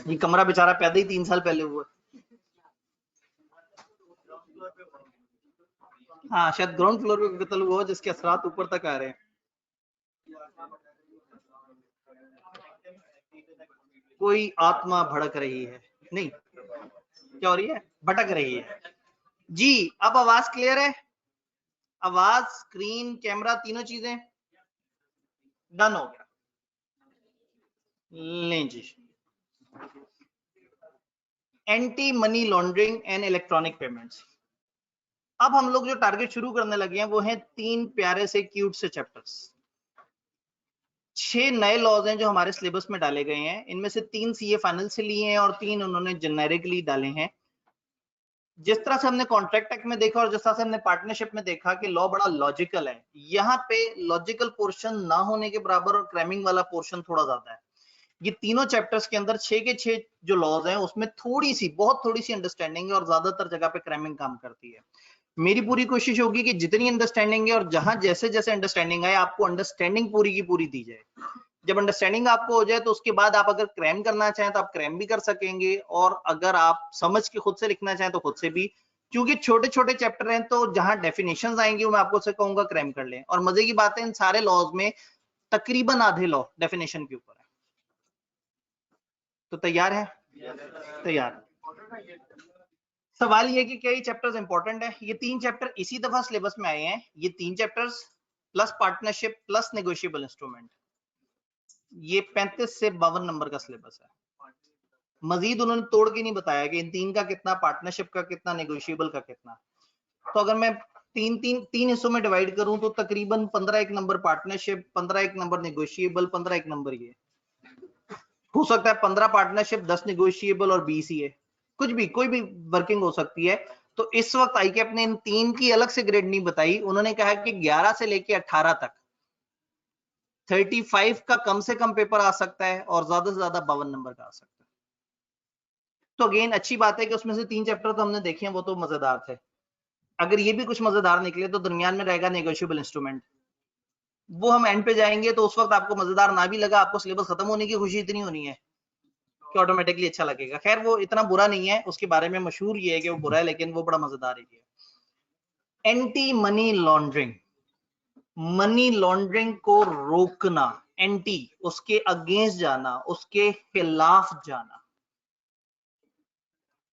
ये कमरा बेचारा पैदा ही 3 साल पहले हुआ। हाँ शायद ग्राउंड फ्लोर पे कत्ल हुआ हो जिसके असरात ऊपर तक आ रहे हैं। कोई आत्मा भड़क रही है, नहीं क्या हो रही है, भटक रही है जी। अब आवाज क्लियर है? आवाज, स्क्रीन, कैमरा, तीनों चीजें डन हो गया। लें जी, anti money laundering and electronic payments. अब हम लोग जो टारगेट शुरू करने लगे हैं वो हैं 3 प्यारे से क्यूट से चैप्टर्स। 6 नए लॉज हैं जो हमारे सिलेबस में डाले गए हैं, इनमें से 3 सीए फाइनल से लिए हैं और 3 उन्होंने जेनेरिकली डाले हैं। जिस तरह से हमने कॉन्ट्रैक्ट एक्ट में देखा और जिस तरह से हमने पार्टनरशिप में देखा कि लॉ बड़ा लॉजिकल है, यहाँ पे लॉजिकल पोर्शन ना होने के बराबर और क्रैमिंग वाला पोर्शन थोड़ा ज्यादा है। ये तीनों चैप्टर्स के अंदर 6 के 6 जो लॉज हैं उसमें थोड़ी सी, बहुत थोड़ी सी अंडरस्टैंडिंग है और ज्यादातर जगह पे क्रैमिंग काम करती है। मेरी पूरी कोशिश होगी कि जितनी अंडरस्टैंडिंग है और जहां जैसे जैसे अंडरस्टैंडिंग आए आपको अंडरस्टैंडिंग पूरी की पूरी दी जाए। जब अंडरस्टैंडिंग आपको हो जाए तो उसके बाद आप अगर क्रैम करना चाहें तो आप क्रैम भी कर सकेंगे, और अगर आप समझ के खुद से लिखना चाहें तो खुद से भी, क्योंकि छोटे छोटे चैप्टर हैं तो जहां डेफिनेशंस आएंगी वो मैं आपको से कहूंगा क्रैम कर लें। और मजे की बात है इन सारे लॉज में तकरीबन आधे लॉ डेफिनेशन के ऊपर है। तो तैयार है? तैयार। सवाल ये कि क्या ये चैप्टर्स इंपॉर्टेंट है? ये 3 चैप्टर इसी दफा सिलेबस में आए हैं। ये 3 chapters plus partnership plus negotiable instrument, ये 35 से 52 नंबर का सिलेबस है। मजीद उन्होंने तोड़ के नहीं बताया कि इन 3 का कितना, पार्टनरशिप का कितना, नेगोशिएबल का कितना। तो अगर मैं तीन हिस्सों में डिवाइड करूं तो तकरीबन 15 एक नंबर पार्टनरशिप, 15 एक नंबर नेगोशिएबल, 15 एक नंबर ये हो सकता है। 15 पार्टनरशिप, 10 नेगोशिएबल और 20 ये, कुछ भी, कोई भी वर्किंग हो सकती है। तो इस वक्त आईकेएफ ने इन 3 की अलग से ग्रेड नहीं बताई। उन्होंने कहा कि 11 से लेके 18 तक 35 का कम से कम पेपर आ सकता है और ज्यादा से ज्यादा 52 नंबर का आ सकता है। तो अगेन अच्छी बात है कि उसमें से 3 चैप्टर तो हमने देखे हैं, वो तो मजेदार थे। अगर ये भी कुछ मजेदार निकले तो दरमियान में रहेगा नेगोशिएबल इंस्ट्रूमेंट, वो हम एंड पे जाएंगे तो उस वक्त आपको मजेदार ना भी लगा, आपको सिलेबस खत्म होने की खुशी इतनी होनी है कि ऑटोमेटिकली अच्छा लगेगा। खैर वो इतना बुरा नहीं है, उसके बारे में मशहूर ये है कि वो बुरा है, लेकिन वो बड़ा मजेदार है। Anti money laundering, money laundering को रोकना, एंटी उसके अगेंस्ट जाना, उसके खिलाफ जाना,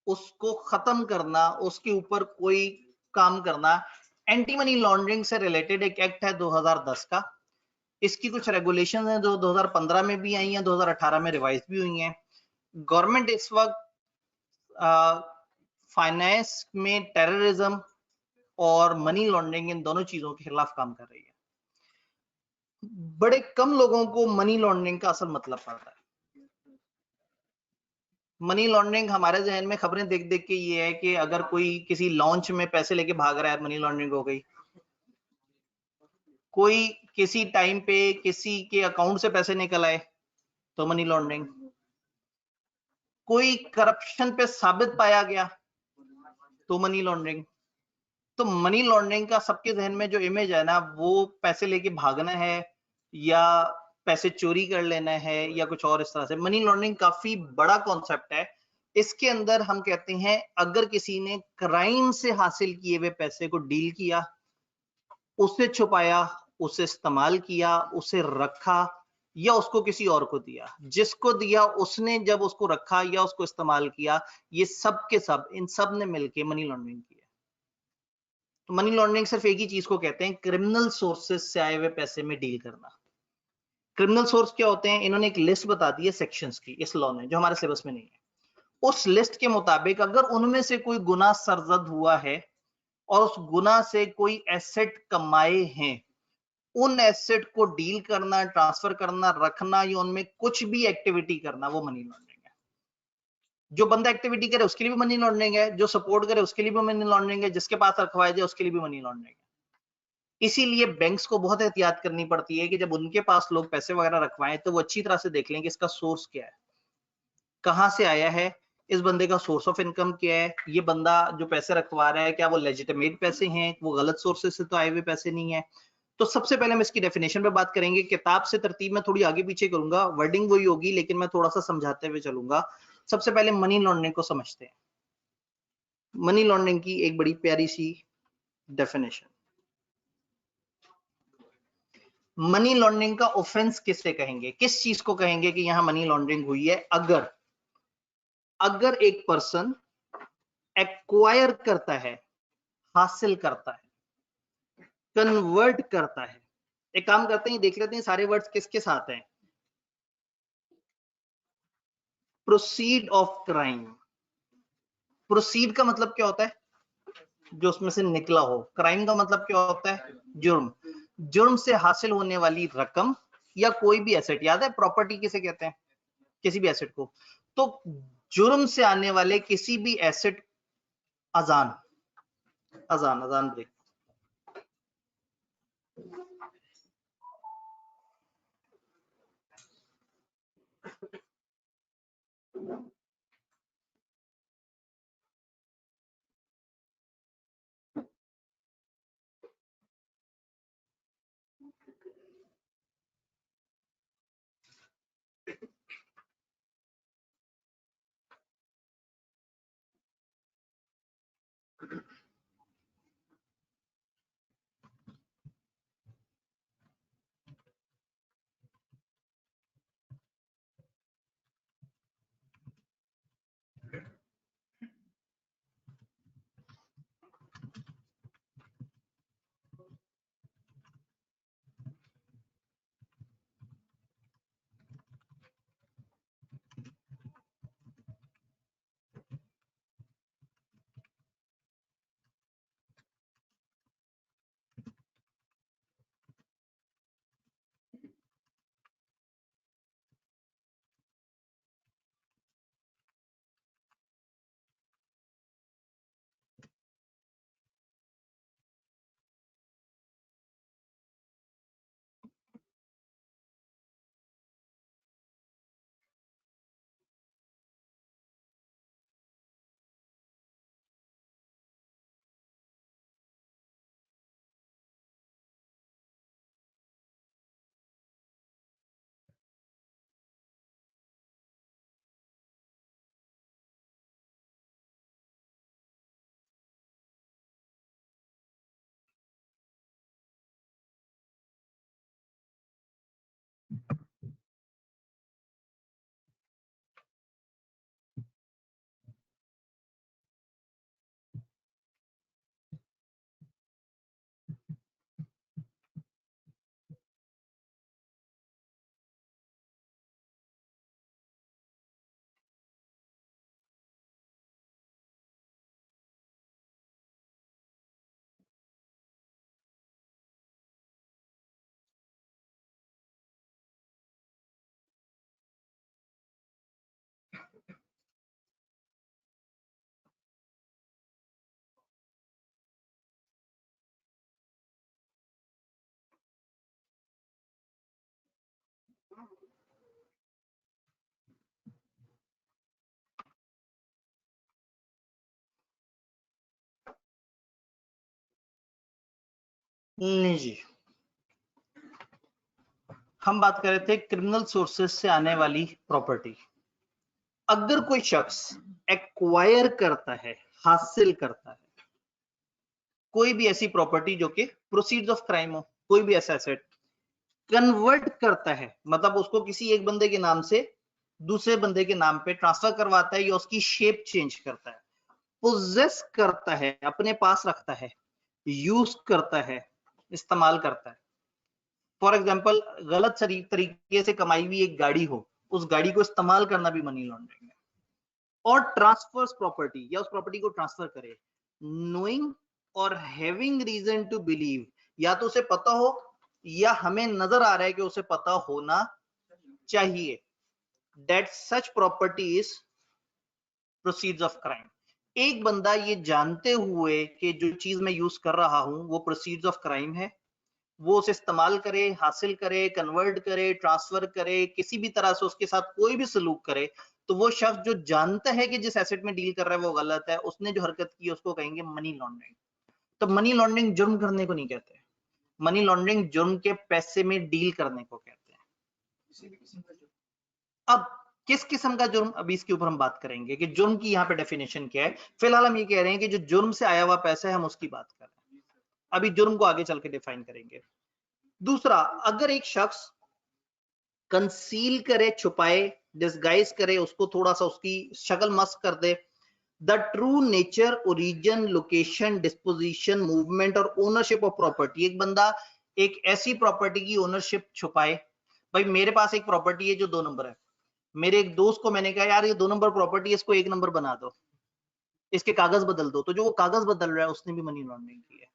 उसको खत्म करना, उसके ऊपर कोई काम करना। एंटी मनी लॉन्ड्रिंग से रिलेटेड एक एक्ट है 2010 का। इसकी कुछ रेगुलेशन है जो 2015 में भी आई हैं, 2018 में रिवाइज भी हुई हैं। गवर्नमेंट इस वक्त फाइनेंस में टेररिज्म और मनी लॉन्ड्रिंग, इन दोनों चीजों के खिलाफ काम कर रही है। बड़े कम लोगों को मनी लॉन्ड्रिंग का असल मतलब पता है। मनी लॉन्ड्रिंग हमारे जहन में खबरें देख देख के ये है कि अगर कोई किसी लॉन्च में पैसे लेके भाग रहा है, मनी लॉन्ड्रिंग हो गई। कोई किसी टाइम पे किसी के अकाउंट से पैसे निकल आए तो मनी लॉन्ड्रिंग। कोई करप्शन पे साबित पाया गया तो मनी लॉन्ड्रिंग। तो मनी लॉन्ड्रिंग का सबके जहन में जो इमेज है ना, वो पैसे लेके भागना है या पैसे चोरी कर लेना है या कुछ और इस तरह से। मनी लॉन्ड्रिंग काफी बड़ा कॉन्सेप्ट है। इसके अंदर हम कहते हैं अगर किसी ने क्राइम से हासिल किए हुए पैसे को डील किया, उसे छुपाया, उसे इस्तेमाल किया, उसे रखा या उसको किसी और को दिया, जिसको दिया उसने जब उसको रखा या उसको इस्तेमाल किया, ये सब के सब, इन सब ने मिलके मनी लॉन्ड्रिंग की है। तो मनी लॉन्ड्रिंग सिर्फ एक ही चीज को कहते हैं, क्रिमिनल सोर्सेस से आए हुए पैसे में डील करना। क्रिमिनल सोर्स क्या होते हैं? इन्होंने एक लिस्ट बता दी है सेक्शंस की इस लॉ ने, जो हमारे सिलेबस में नहीं है। उस लिस्ट के मुताबिक अगर उनमें से कोई गुनाह सरजद हुआ है और उस गुनाह से कोई एसेट कमाए हैं, उन एसेट को डील करना, ट्रांसफर करना, रखना या उनमें कुछ भी एक्टिविटी करना, वो मनी लॉन्ड्रिंग है। जो बंदा एक्टिविटी करे उसके लिए भी मनी लॉन्ड्रिंग है, जो सपोर्ट करे उसके लिए भी मनी लॉन्ड्रिंग है, जिसके पास रखवाया जाए उसके लिए भी मनी लॉन्ड्रिंग है। इसीलिए बैंक्स को बहुत एहतियात करनी पड़ती है कि जब उनके पास लोग पैसे वगैरह रखवाएं तो वो अच्छी तरह से देख लें कि इसका सोर्स क्या है, कहां से आया है, इस बंदे का सोर्स ऑफ इनकम क्या है, ये बंदा जो पैसे रखवा रहा है क्या वो लेजिटिमेट पैसे हैं, वो गलत सोर्सेस से तो आए हुए पैसे नहीं है। तो सबसे पहले हम इसकी डेफिनेशन पे बात करेंगे। किताब से तरतीब में थोड़ी आगे पीछे करूंगा, वर्डिंग वही होगी लेकिन मैं थोड़ा सा समझाते हुए चलूंगा। सबसे पहले मनी लॉन्ड्रिंग को समझते हैं। मनी लॉन्ड्रिंग की एक बड़ी प्यारी सी डेफिनेशन। मनी लॉन्ड्रिंग का ऑफेंस किससे कहेंगे, किस चीज को कहेंगे कि यहां मनी लॉन्ड्रिंग हुई है? अगर एक पर्सन एक्वायर करता है, हासिल करता है, कन्वर्ट करता है। एक काम करते हैं, देख लेते हैं सारे वर्ड्स किसके साथ हैं। प्रोसीड ऑफ क्राइम, प्रोसीड का मतलब क्या होता है? जो उसमें से निकला हो। क्राइम का मतलब क्या होता है? जुर्म। जुर्म से हासिल होने वाली रकम या कोई भी एसेट, याद है प्रॉपर्टी किसे कहते हैं? किसी भी एसेट को। तो जुर्म से आने वाले किसी भी एसेट, अजान अजान अजान ब्रेक। नहीं जी, हम बात कर रहे थे क्रिमिनल सोर्सेस से आने वाली प्रॉपर्टी। अगर कोई शख्स एक्वायर करता है, हासिल करता है कोई भी ऐसी प्रॉपर्टी जो कि प्रोसीड्स ऑफ क्राइम हो, कोई भी ऐसा एसेट कन्वर्ट करता है, मतलब उसको किसी एक बंदे के नाम से दूसरे बंदे के नाम पे ट्रांसफर करवाता है या उसकी शेप चेंज करता है, पोजेस करता है, अपने पास रखता है, यूज करता है, इस्तेमाल करता है। फॉर एग्जाम्पल, गलत तरीके से कमाई हुई एक गाड़ी हो, उस गाड़ी को इस्तेमाल करना भी मनी लॉन्ड्रिंग है। और ट्रांसफर्स प्रॉपर्टी, या उस प्रॉपर्टी को ट्रांसफर करे नोइंग और हैविंग रीजन टू बिलीव, या तो उसे पता हो या हमें नजर आ रहा है कि उसे पता होना चाहिए, that such property is proceeds of crime. एक बंदा ये जानते हुए कि जो चीज मैं यूज कर रहा हूं वो प्रोसीड्स ऑफ क्राइम है, वो उसे इस्तेमाल करे, हासिल करे, कन्वर्ट करे, ट्रांसफर करे, किसी भी तरह से उसके साथ कोई भी सलूक करे, तो वो शख्स जो जानता है कि जिस एसेट में डील कर रहा है वो गलत है, उसने जो हरकत की उसको कहेंगे मनी लॉन्ड्रिंग। तो मनी लॉन्ड्रिंग जुर्म करने को नहीं कहते, मनी लॉन्ड्रिंग जुर्म के पैसे में डील करने को कहते हैं। अब किस किस्म का जुर्म, अभी इसके ऊपर हम बात करेंगे कि जुर्म की यहाँ पे डेफिनेशन क्या है। फिलहाल हम ये कह रहे हैं कि जो जुर्म से आया हुआ पैसा है हम उसकी बात कर रहे हैं, अभी जुर्म को आगे चल के डिफाइन करेंगे। दूसरा, अगर एक शख्स कंसील करे, छुपाए, डिस्गाइज करे, उसको थोड़ा सा उसकी शक्ल मस्त कर दे, the true nature, origin, location, disposition, movement और ओनरशिप ऑफ प्रॉपर्टी। एक बंदा एक ऐसी प्रॉपर्टी की ओनरशिप छुपाए, भाई मेरे पास एक प्रॉपर्टी है जो 2 नंबर है, मेरे एक दोस्त को मैंने कहा यार ये 2 नंबर प्रॉपर्टी है, इसको 1 नंबर बना दो, इसके कागज बदल दो, तो जो वो कागज बदल रहा है उसने भी मनी लॉन्ड्रिंग की है।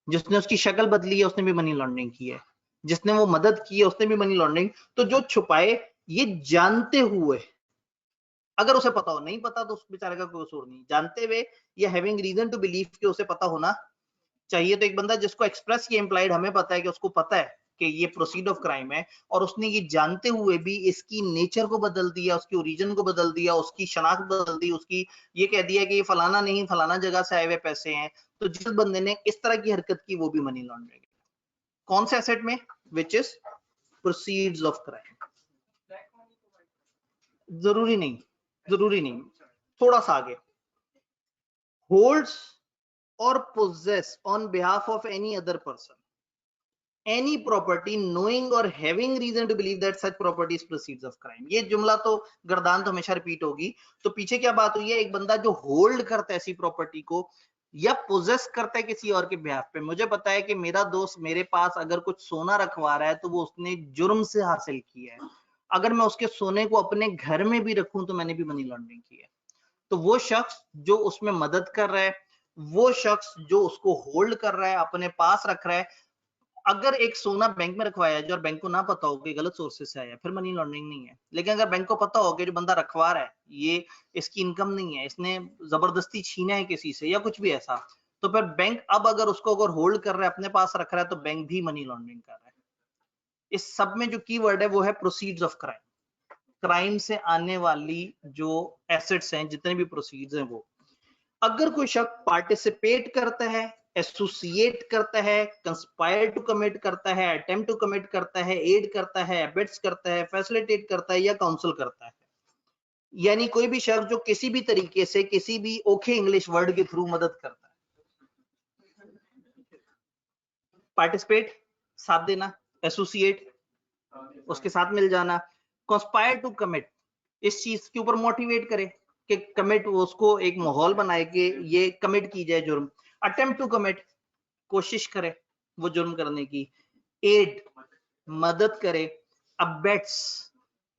जिसने उसकी शक्ल बदली है उसने भी मनी लॉन्ड्रिंग की है। जिसने वो मदद की है उसने भी मनी लॉन्ड्रिंग। तो जो छुपाए ये जानते हुए, अगर उसे पता हो, नहीं पता तो उस बेचारे का कोई कसूर नहीं, जानते हुए या हैविंग रीजन टू बिलीव कि उसे पता होना चाहिए। तो एक बंदा जिसको एक्सप्रेस ये इंप्लाइड हमें पता है कि उसको पता है कि ये प्रोसीड ऑफ क्राइम है, और उसने ये जानते हुए भी इसकी नेचर को बदल दिया, उसकी ओरिजिन को बदल दिया, उसकी शनाख्त बदल दी, उसकी ये कह दिया कि ये फलाना नहीं फलाना जगह से आए हुए पैसे हैं, तो जिस बंदे ने इस तरह की हरकत की वो भी मनी लॉन्ड्रिंग है। कौन से एसेट में? Which is proceeds of crime. जरूरी नहीं, जरूरी नहीं, थोड़ा सा आगे। Holds or possess on behalf of any other person any property knowing or having reason to believe that such property is proceeds of crime। ये जुमला तो गर्दान तो हमेशा रिपीट होगी। तो पीछे क्या बात हुई है? एक बंदा जो होल्ड करता है ऐसी प्रॉपर्टी को या पोजेस करता है किसी और के बिहाफ पे। मुझे पता है कि मेरा दोस्त मेरे पास अगर कुछ सोना रखवा रहा है तो वो उसने जुर्म से हासिल किया है। अगर मैं उसके सोने को अपने घर में भी रखूं तो मैंने भी मनी लॉन्ड्रिंग की है। तो वो शख्स जो उसमें मदद कर रहा है, वो शख्स जो उसको होल्ड कर रहा है, अपने पास रख रहा है, अगर एक सोना बैंक में रखवाया है जो, और बैंक को ना पता हो कि गलत सोर्सेज से आया, फिर मनी लॉन्ड्रिंग नहीं है। लेकिन अगर बैंक को पता हो कि जो बंदा रखवा रहा है ये इसकी इनकम नहीं है, इसने जबरदस्ती छीना है किसी से या कुछ भी ऐसा, तो फिर बैंक अब अगर उसको अगर होल्ड कर रहा है, अपने पास रख रहा है, तो बैंक भी मनी लॉन्ड्रिंग कर रहा है। इस सब में जो कीवर्ड है वो है प्रोसीड्स ऑफ क्राइम। क्राइम से आने वाली जो एसेट्स हैं, जितने भी प्रोसीड्स हैं, वो अगर कोई शख्स पार्टिसिपेट करता है, एसोसिएट करता है, कंस्पायर टू कमिट करता है, अटेम्प्ट टू कमिट करता है, एड करता है, एबेट्स करता है, फैसिलिटेट करता है या काउंसिल करता है, यानी कोई भी शख्स जो किसी भी तरीके से किसी भी ओखे इंग्लिश वर्ड के थ्रू मदद करता है। पार्टिसिपेट साथ देना, एसोसिएट उसके साथ मिल जाना, कंस्पायर टू कमिट इस चीज के ऊपर मोटिवेट करे कि कमिट, उसको एक माहौल बनाए कि ये कमिट की जाए जुर्म। अटेम्प्ट टू कमिट कोशिश करे वो जुर्म करने की। एड मदद करे। अबेट्स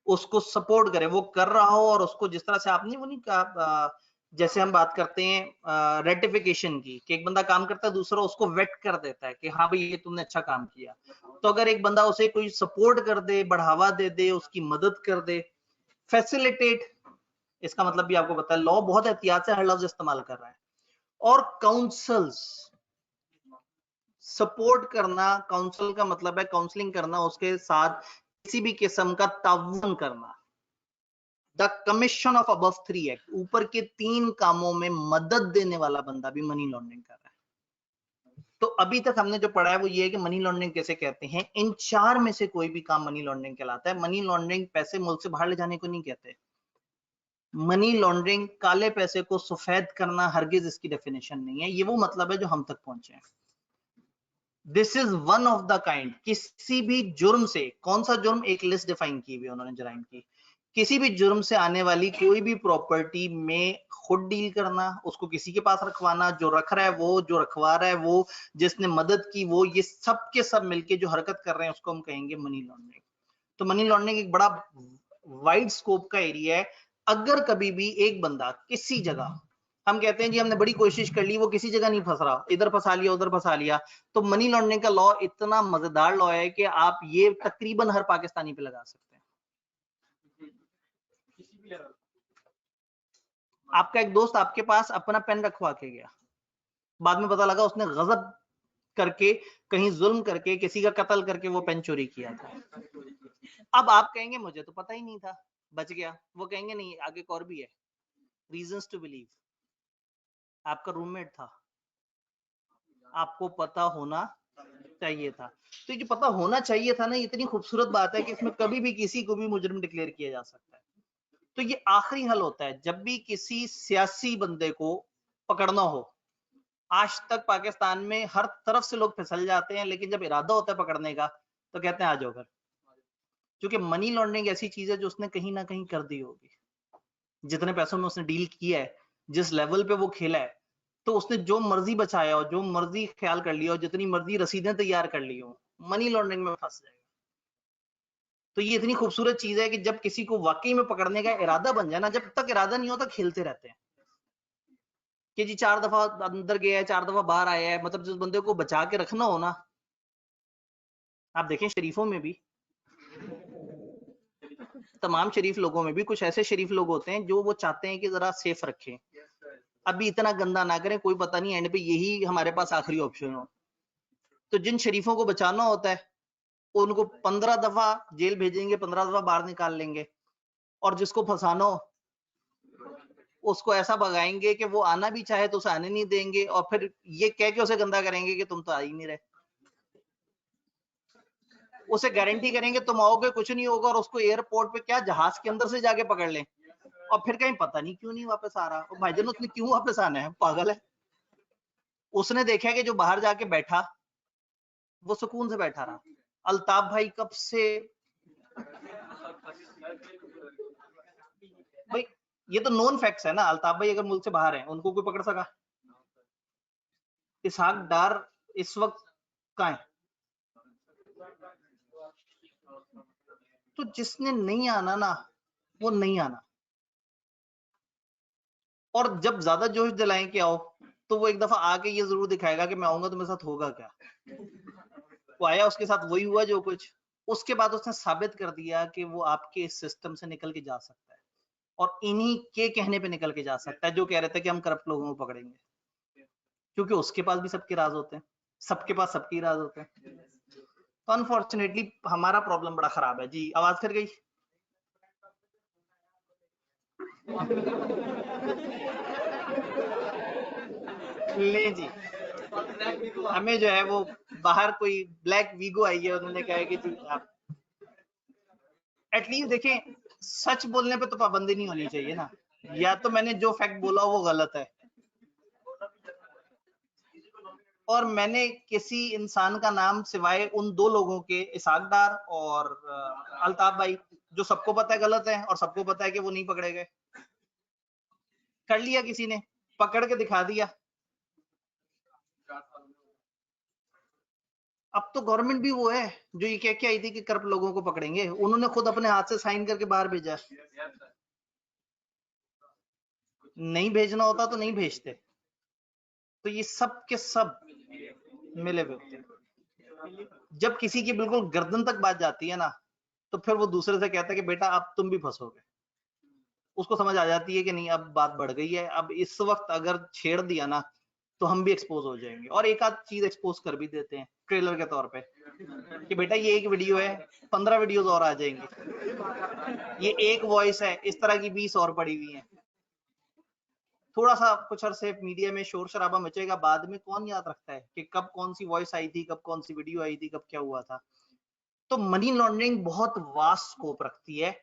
उसको सपोर्ट करे, वो कर रहा हो और उसको जिस तरह से आपने वो नहीं कहा, जैसे हम बात करते हैं रेटिफिकेशन की, कि एक बंदा काम करता है दूसरा उसको वेट कर देता है कि हाँ भाई ये तुमने अच्छा काम किया। तो अगर एक बंदा उसे कोई सपोर्ट कर दे, बढ़ावा दे दे, उसकी मदद कर दे। फैसिलिटेट, इसका मतलब भी आपको पता है, लॉ बहुत एहतियात से हर लफ्ज इस्तेमाल कर रहा है। और काउंसल्स, सपोर्ट करना, काउंसिल का मतलब है काउंसलिंग करना, उसके साथ किसी भी किस्म का ताउन करना। The commission of above 3 act, ऊपर के 3 कामों में मदद देने वाला बंदा भी मनी लॉन्ड्रिंग कर रहा है। तो अभी तक हमने जो पढ़ा है वो ये है कि मनी लॉन्ड्रिंग कैसे कहते हैं। इन 4 में से कोई भी काम मनी लॉन्ड्रिंग कहलाता है। मनी लॉन्ड्रिंग पैसे मुल्क से बाहर ले जाने को नहीं कहते। मनी लॉन्ड्रिंग काले पैसे को सफेद करना हरगिज इसकी डेफिनेशन नहीं है। ये वो मतलब है जो हम तक पहुंचे हैं। This is one of the kind, किसी भी जुर्म से, कौन सा जुर्म, एक लिस्ट डिफाइन की हुई उन्होंने जराइम की, किसी भी जुर्म से आने वाली कोई भी प्रॉपर्टी में खुद डील करना, उसको किसी के पास रखवाना, जो रख रहा है वो, जो रखवा रहा है वो, जिसने मदद की वो, ये सब के सब मिलके जो हरकत कर रहे हैं उसको हम कहेंगे मनी लॉन्ड्रिंग। तो मनी लॉन्ड्रिंग एक बड़ा वाइड स्कोप का एरिया है। अगर कभी भी एक बंदा किसी जगह, हम कहते हैं जी हमने बड़ी कोशिश कर ली, वो किसी जगह नहीं फंस रहा, इधर फंसा लिया उधर फंसा लिया, तो मनी लॉन्ड्रिंग का लॉ इतना मजेदार लॉ है कि आप ये तकरीबन हर पाकिस्तानी पे लगा सकते हैं। आपका एक दोस्त आपके पास अपना पेन रखवा के गया, बाद में पता लगा उसने गजब करके, कहीं जुल्म करके, किसी का कत्ल करके वो पेन चोरी किया था। अब आप कहेंगे मुझे तो पता ही नहीं था, बच गया। वो कहेंगे नहीं, आगे एक और भी है, रीजंस टू बिलीव। आपका रूममेट था, आपको पता होना चाहिए था। तो ये पता होना चाहिए था ना, इतनी खूबसूरत बात है कि इसमें कभी भी किसी को भी मुजरिम डिक्लेयर किया जा सकता है। तो ये आखिरी हल होता है जब भी किसी सियासी बंदे को पकड़ना हो। आज तक पाकिस्तान में हर तरफ से लोग फिसल जाते हैं, लेकिन जब इरादा होता है पकड़ने का तो कहते हैं आ जाओ घर। क्योंकि मनी लॉन्ड्रिंग ऐसी चीज है जो उसने कहीं ना कहीं कर दी होगी। जितने पैसों में उसने डील किया है, जिस लेवल पे वो खेला है, तो उसने जो मर्जी बचाया हो, जो मर्जी ख्याल कर लिया हो, जितनी मर्जी रसीदें तैयार कर ली हो, मनी लॉन्ड्रिंग में फंस जाएगा। तो ये इतनी खूबसूरत चीज है कि जब किसी को वाकई में पकड़ने का इरादा बन जाए ना, जब तक इरादा नहीं होता खेलते रहते हैं। कि जी 4 दफा अंदर गया है, 4 दफा बाहर आया है, मतलब जिस बंदे को बचा के रखना हो ना, आप देखें शरीफों में भी, तमाम शरीफ लोगों में भी कुछ ऐसे शरीफ लोग होते हैं जो वो चाहते हैं कि जरा सेफ रखें, अभी इतना गंदा ना करें, कोई पता नहीं एंड पे यही हमारे पास आखिरी ऑप्शन हो। तो जिन शरीफों को बचाना होता है उनको 15 दफा जेल भेजेंगे, 15 दफा बाहर निकाल लेंगे, और जिसको फंसाना हो उसको ऐसा भगाएंगे कि वो आना भी चाहे तो उसे आने नहीं देंगे, और फिर ये कह के उसे गंदा करेंगे कि तुम तो आ ही नहीं रहे। उसे गारंटी करेंगे तुम आओगे कुछ नहीं होगा, और उसको एयरपोर्ट पे क्या जहाज के अंदर से जाके पकड़ लें, और फिर कहीं पता नहीं क्यों नहीं वापस आ रहा। और भाईजान उसने क्यों वापस आना है, पागल है। उसने देखा कि जो बाहर जाके बैठा वो सुकून से बैठा रहा। अल्ताफ भाई कब से, भाई ये तो नोन फैक्ट्स है ना, अल्ताफ भाई अगर मुल्क से बाहर हैं उनको कोई पकड़ सका? इसहाक डार इस वक्त कहाँ है? तो जिसने नहीं आना ना वो नहीं आना, और जब ज्यादा जोश दिलाएं कि आओ, तो वो एक दफा आके ये जरूर दिखाएगा कि मैं आऊंगा तो मेरे साथ होगा क्या। वो आया, उसके साथ वही हुआ जो कुछ, उसके बाद उसने साबित कर दिया कि वो आपके इस सिस्टम से निकल के जा सकता है, और इन्हीं के कहने पे निकल के जा सकता है जो कह रहे थे कि हम करप्ट लोगों को पकड़ेंगे, क्योंकि उसके पास भी सबके राज होते हैं, सबके पास सबके राज होते हैं। तो अनफॉर्चुनेटली हमारा प्रॉब्लम बड़ा खराब है जी। आवाज कर गई? ले जी, हमें जो है वो बाहर कोई ब्लैक वीगो आई है, उन्होंने कहा है कि जी आप एटलीस्ट देखें, सच बोलने पे तो पाबंदी नहीं होनी चाहिए ना, या तो मैंने जो फैक्ट बोला वो गलत है, और मैंने किसी इंसान का नाम सिवाय उन दो लोगों के, इसहाक डार और अल्ताफ भाई, जो सबको पता है गलत है और सबको पता है कि वो नहीं पकड़े गए, कर लिया किसी ने, पकड़ के दिखा दिया। अब तो गवर्नमेंट भी वो है जो ये कह के आई थी कि करप्ट लोगों को पकड़ेंगे, उन्होंने खुद अपने हाथ से साइन करके बाहर भेजा। नहीं भेजना होता तो नहीं भेजते। तो ये सब के सब मिले हुए होते हैं। जब किसी की बिल्कुल गर्दन तक बात जाती है ना, तो फिर वो दूसरे से कहता है कि बेटा अब तुम भी फंसोगे। उसको समझ आ जाती है कि नहीं अब बात बढ़ गई है, अब इस वक्त अगर छेड़ दिया ना तो हम भी एक्सपोज हो जाएंगे, और एक आध चीज एक्सपोज कर भी देते हैं ट्रेलर के तौर पे कि बेटा ये एक वीडियो है, 15 वीडियोस और आ जाएंगे, ये एक वॉइस है, इस तरह की 20 और पड़ी हुई हैं। थोड़ा सा कुछ अरसे मीडिया में शोर शराबा मचेगा, बाद में कौन याद रखता है कि कब कौन सी वॉइस आई थी, कब कौन सी वीडियो आई थी, कब क्या हुआ था। तो मनी लॉन्ड्रिंग बहुत वास्ट स्कोप रखती है।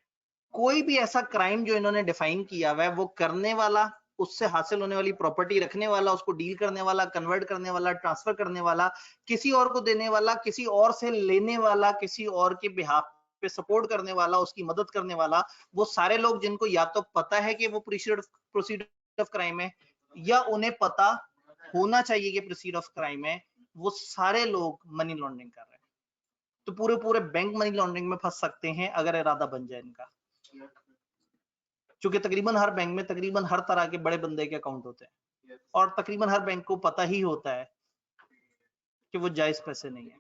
कोई भी ऐसा क्राइम जो इन्होंने डिफाइन किया हुआ है, वो करने वाला, उससे हासिल होने वाली प्रॉपर्टी रखने वाला, उसको डील करने वाला, कन्वर्ट करने वाला, ट्रांसफर करने वाला, किसी और को देने वाला, किसी और से लेने वाला, किसी और के बिहाफ पे सपोर्ट करने वाला, उसकी मदद करने वाला, वो सारे लोग जिनको या तो पता है कि वो प्रोसीड ऑफ क्राइम है, या उन्हें पता होना चाहिए कि प्रोसीड ऑफ क्राइम है, वो सारे लोग मनी लॉन्ड्रिंग कर रहे हैं। तो पूरे पूरे बैंक मनी लॉन्ड्रिंग में फंस सकते हैं अगर इरादा बन जाए इनका, क्योंकि तकरीबन हर बैंक में तकरीबन हर तरह के बड़े बंदे के अकाउंट होते हैं, और तकरीबन हर बैंक को पता ही होता है कि वो जायज पैसे नहीं है।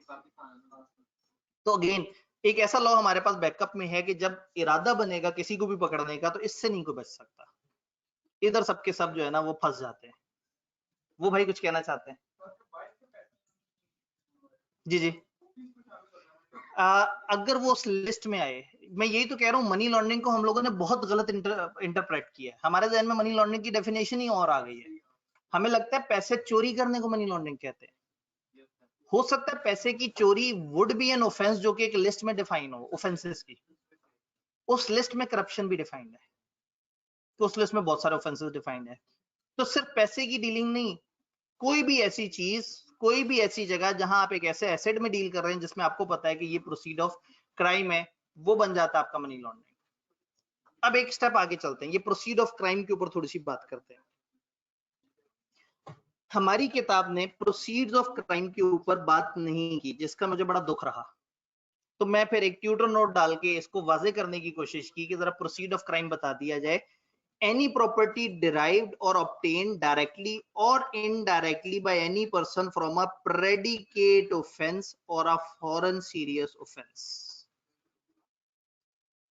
तो अगेन एक ऐसा लॉ हमारे पास बैकअप में है कि जब इरादा बनेगा किसी को भी पकड़ने का तो इससे नहीं कोई बच सकता। इधर सबके सब जो है ना वो फंस जाते हैं। वो भाई कुछ कहना चाहते हैं? जी जी। अगर वो उस लिस्ट में आए, मैं यही तो कह रहा हूँ, मनी लॉन्ड्रिंग को हम लोगों ने बहुत गलत इंटरप्रेट किया है। हमारे जहन में मनी लॉन्ड्रिंग की डेफिनेशन ही और आ गई है। हमें लगता है पैसे चोरी करने को मनी लॉन्ड्रिंग कहते हैं। हो सकता है पैसे की चोरी वुड बी एन ऑफेंस, जो कि एक लिस्ट में डिफाइन हो ऑफेंसेस की, उस लिस्ट में करप्शन भी डिफाइंड है, तो उस लिस्ट में बहुत सारे ऑफेंसेस डिफाइंड है। तो सिर्फ पैसे की डीलिंग नहीं, कोई भी ऐसी चीज, कोई भी ऐसी जगह जहां आप एक ऐसे एसेट में डील कर रहे हैं जिसमें आपको पता है कि ये प्रोसीड ऑफ क्राइम है, वो बन जाता है आपका मनी लॉन्ड्रिंग। अब एक स्टेप आगे चलते हैं, ये प्रोसीड ऑफ क्राइम के ऊपर थोड़ी सी बात करते हैं। हमारी किताब ने प्रोसीड्स ऑफ क्राइम के ऊपर बात नहीं की, जिसका मुझे बड़ा दुख रहा। तो मैं फिर एक ट्यूटर नोट डाल के इसको वाजे करने की कोशिश की कि जरा प्रोसीड ऑफ क्राइम बता दिया जाए any property derived or obtained directly or indirectly by any person from a predicate offense or a foreign serious offense.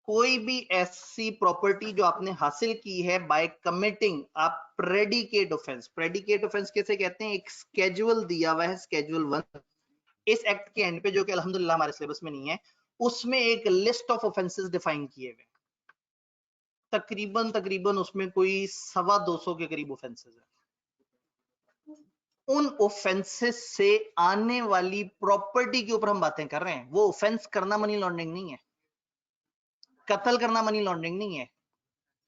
कोई भी ऐसी प्रॉपर्टी जो आपने हासिल की है by committing a predicate offence. Predicate offence कैसे कहते हैं? एक स्केड्यूल दिया हुआ है, स्केड्यूल 1 इस एक्ट के एंड पे, जो कि अल्हम्दुलिल्लाह हमारे सिलेबस में नहीं है. उसमें एक लिस्ट ऑफ ऑफेंसेस डिफाइन किए हुए, तकरीबन उसमें कोई 250 के करीब ऑफेंसेस है. उन ऑफेंसेस से आने वाली प्रॉपर्टी के ऊपर हम बातें कर रहे हैं. वो ऑफेंस करना मनी लॉन्ड्रिंग नहीं है, कत्ल करना मनी लॉन्ड्रिंग नहीं है.